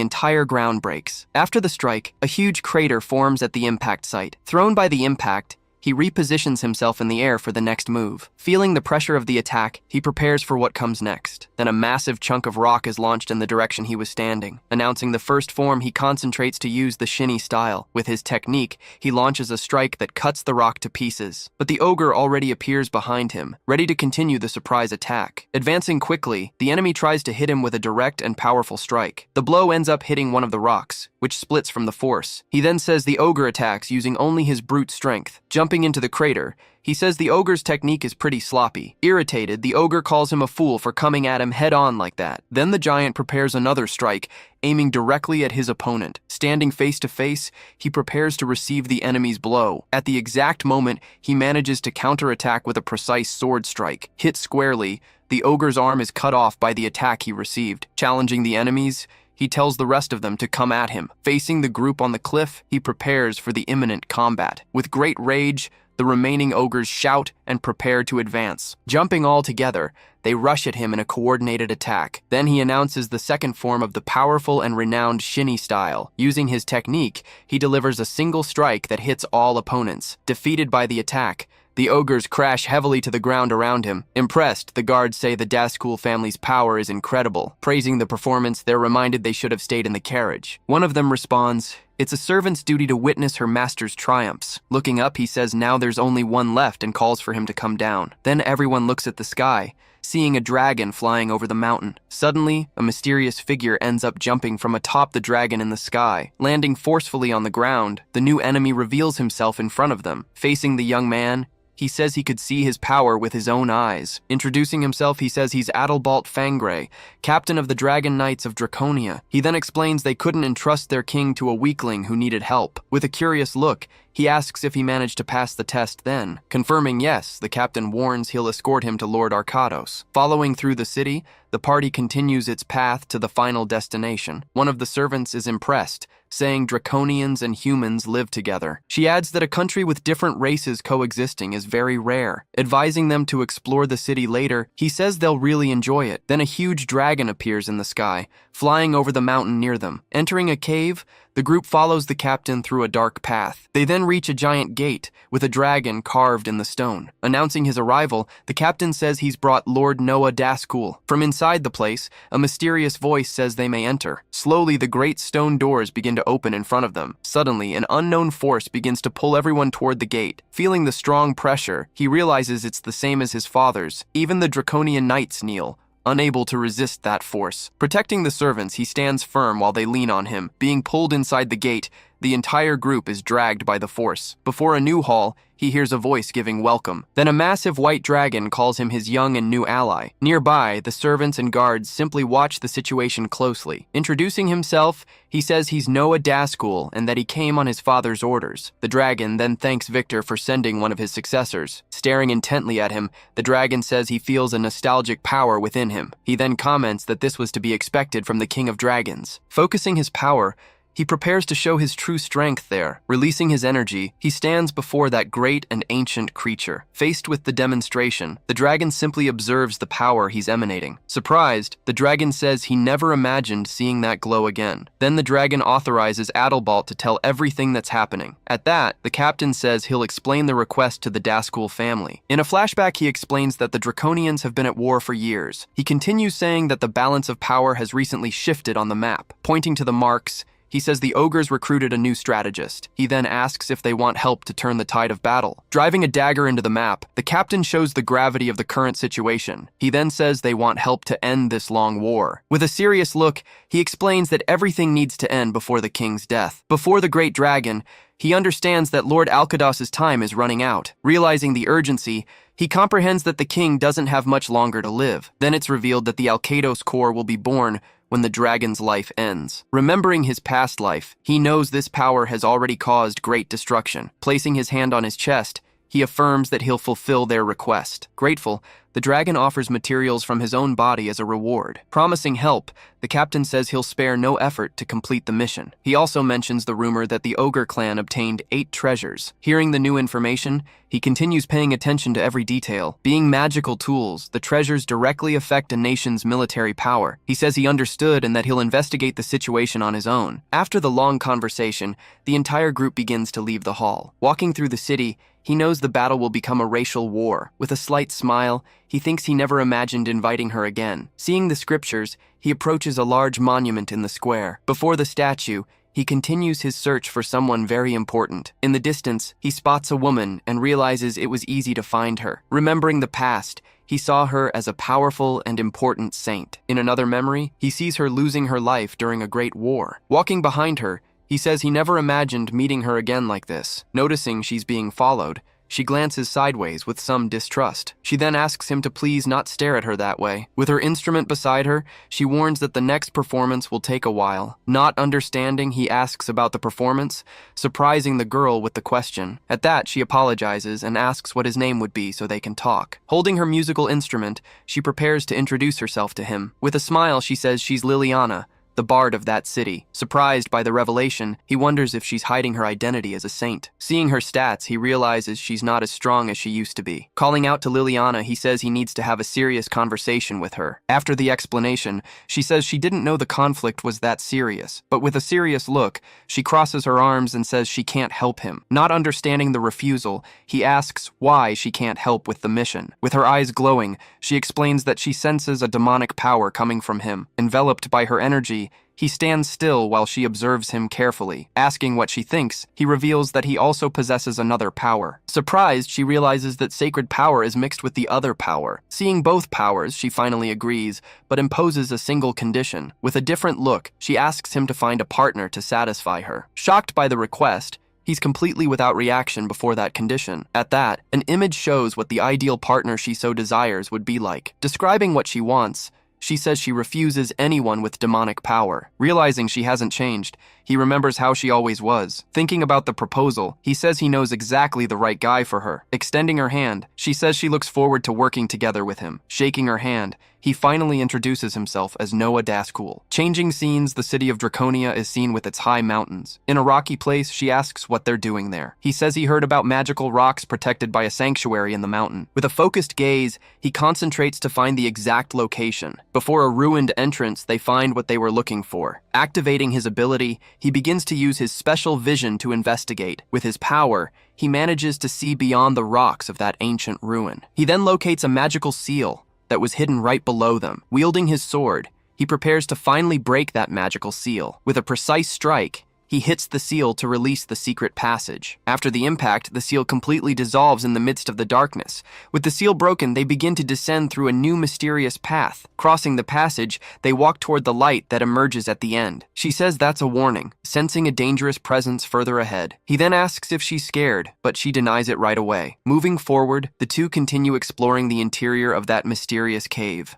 entire ground breaks. After the strike, a huge crater forms at the impact site. Thrown by the impact, he repositions himself in the air for the next move. Feeling the pressure of the attack, he prepares for what comes next. Then a massive chunk of rock is launched in the direction he was standing. Announcing the first form, he concentrates to use the shinny style. With his technique, he launches a strike that cuts the rock to pieces. But the ogre already appears behind him, ready to continue the surprise attack. Advancing quickly, the enemy tries to hit him with a direct and powerful strike. The blow ends up hitting one of the rocks, which splits from the force. He then says the ogre attacks using only his brute strength. Jumping into the crater, he says the ogre's technique is pretty sloppy. Irritated, the ogre calls him a fool for coming at him head-on like that. Then the giant prepares another strike, aiming directly at his opponent. Standing face to face, he prepares to receive the enemy's blow. At the exact moment, he manages to counterattack with a precise sword strike. Hit squarely, the ogre's arm is cut off by the attack he received. Challenging the enemies, he tells the rest of them to come at him. Facing the group on the cliff, he prepares for the imminent combat. With great rage, the remaining ogres shout and prepare to advance. Jumping all together, they rush at him in a coordinated attack. Then he announces the second form of the powerful and renowned shinny style. Using his technique, he delivers a single strike that hits all opponents. Defeated by the attack, the ogres crash heavily to the ground around him. Impressed, the guards say the Dazkul family's power is incredible. Praising the performance, they're reminded they should have stayed in the carriage. One of them responds, It's a servant's duty to witness her master's triumphs. Looking up, he says now there's only one left and calls for him to come down. Then everyone looks at the sky, seeing a dragon flying over the mountain. Suddenly, a mysterious figure ends up jumping from atop the dragon in the sky, landing forcefully on the ground. The new enemy reveals himself in front of them. Facing the young man, he says he could see his power with his own eyes. Introducing himself, he says he's Adalbalt Fangray, captain of the Dragon Knights of Draconia. He then explains they couldn't entrust their king to a weakling who needed help. With a curious look, he asks if he managed to pass the test then. Confirming yes, the captain warns he'll escort him to Lord Arcados. Following through the city, the party continues its path to the final destination. One of the servants is impressed, saying Draconians and humans live together. She adds that a country with different races coexisting is very rare. Advising them to explore the city later, he says they'll really enjoy it. Then a huge dragon appears in the sky, flying over the mountain near them. Entering a cave, the group follows the captain through a dark path. They then reach a giant gate with a dragon carved in the stone. Announcing his arrival, the captain says he's brought Lord Noah Daskul. From inside the place, a mysterious voice says they may enter. Slowly, the great stone doors begin to open in front of them. Suddenly, an unknown force begins to pull everyone toward the gate. Feeling the strong pressure, he realizes it's the same as his father's. Even the Draconian knights kneel, unable to resist that force. Protecting the servants, he stands firm while they lean on him. Being pulled inside the gate, the entire group is dragged by the force. Before a new hall, he hears a voice giving welcome. Then a massive white dragon calls him his young and new ally. Nearby, the servants and guards simply watch the situation closely. Introducing himself, he says he's Noah Daskul and that he came on his father's orders. The dragon then thanks Victor for sending one of his successors. Staring intently at him, the dragon says he feels a nostalgic power within him. He then comments that this was to be expected from the King of Dragons. Focusing his power, he prepares to show his true strength there. Releasing his energy, he stands before that great and ancient creature. Faced with the demonstration, the dragon simply observes the power he's emanating. Surprised, the dragon says he never imagined seeing that glow again. Then the dragon authorizes Adalbalt to tell everything that's happening. At that, the captain says he'll explain the request to the Daskul family. In a flashback, he explains that the Draconians have been at war for years. He continues saying that the balance of power has recently shifted on the map. Pointing to the marks, he says the ogres recruited a new strategist. He then asks if they want help to turn the tide of battle. Driving a dagger into the map, the captain shows the gravity of the current situation. He then says they want help to end this long war. With a serious look, he explains that everything needs to end before the king's death. Before the great dragon, he understands that Lord Alcados's time is running out. Realizing the urgency, he comprehends that the king doesn't have much longer to live. Then it's revealed that the Alcados core will be born when the dragon's life ends. Remembering his past life, he knows this power has already caused great destruction. Placing his hand on his chest, he affirms that he'll fulfill their request. Grateful, the dragon offers materials from his own body as a reward. Promising help, the captain says he'll spare no effort to complete the mission. He also mentions the rumor that the ogre clan obtained 8 treasures. Hearing the new information, he continues paying attention to every detail. Being magical tools, the treasures directly affect a nation's military power. He says he understood and that he'll investigate the situation on his own. After the long conversation, the entire group begins to leave the hall. Walking through the city, he knows the battle will become a racial war. With a slight smile, he thinks he never imagined inviting her again. Seeing the scriptures, he approaches a large monument in the square. Before the statue, he continues his search for someone very important. In the distance, he spots a woman and realizes it was easy to find her. Remembering the past, he saw her as a powerful and important saint. In another memory, he sees her losing her life during a great war. Walking behind her, he says he never imagined meeting her again like this. Noticing she's being followed, she glances sideways with some distrust. She then asks him to please not stare at her that way. With her instrument beside her, she warns that the next performance will take a while. Not understanding, he asks about the performance, surprising the girl with the question. At that, she apologizes and asks what his name would be so they can talk. Holding her musical instrument, she prepares to introduce herself to him. With a smile, she says she's Liliana, the bard of that city. Surprised by the revelation, he wonders if she's hiding her identity as a saint. Seeing her stats, he realizes she's not as strong as she used to be. Calling out to Liliana, he says he needs to have a serious conversation with her. After the explanation, she says she didn't know the conflict was that serious, but with a serious look, she crosses her arms and says she can't help him. Not understanding the refusal, he asks why she can't help with the mission. With her eyes glowing, she explains that she senses a demonic power coming from him. Enveloped by her energy, He stands still while she observes him carefully. Asking what she thinks, he reveals that he also possesses another power. Surprised, she realizes that sacred power is mixed with the other power. Seeing both powers, she finally agrees, but imposes a single condition. With a different look, she asks him to find a partner to satisfy her. Shocked by the request, he's completely without reaction before that condition. At that, an image shows what the ideal partner she so desires would be like. Describing what she wants, she says she refuses anyone with demonic power. Realizing she hasn't changed, he remembers how she always was. Thinking about the proposal, he says he knows exactly the right guy for her. Extending her hand, she says she looks forward to working together with him. Shaking her hand, he finally introduces himself as Noah Daskul. Changing scenes, the city of Draconia is seen with its high mountains. In a rocky place, she asks what they're doing there. He says he heard about magical rocks protected by a sanctuary in the mountain. With a focused gaze, he concentrates to find the exact location. Before a ruined entrance, they find what they were looking for. Activating his ability, he begins to use his special vision to investigate. With his power, he manages to see beyond the rocks of that ancient ruin. He then locates a magical seal that was hidden right below them. Wielding his sword, he prepares to finally break that magical seal. With a precise strike, he hits the seal to release the secret passage. After the impact, the seal completely dissolves in the midst of the darkness. With the seal broken, they begin to descend through a new mysterious path. Crossing the passage, they walk toward the light that emerges at the end. She says that's a warning, sensing a dangerous presence further ahead. He then asks if she's scared, but she denies it right away. Moving forward, the two continue exploring the interior of that mysterious cave.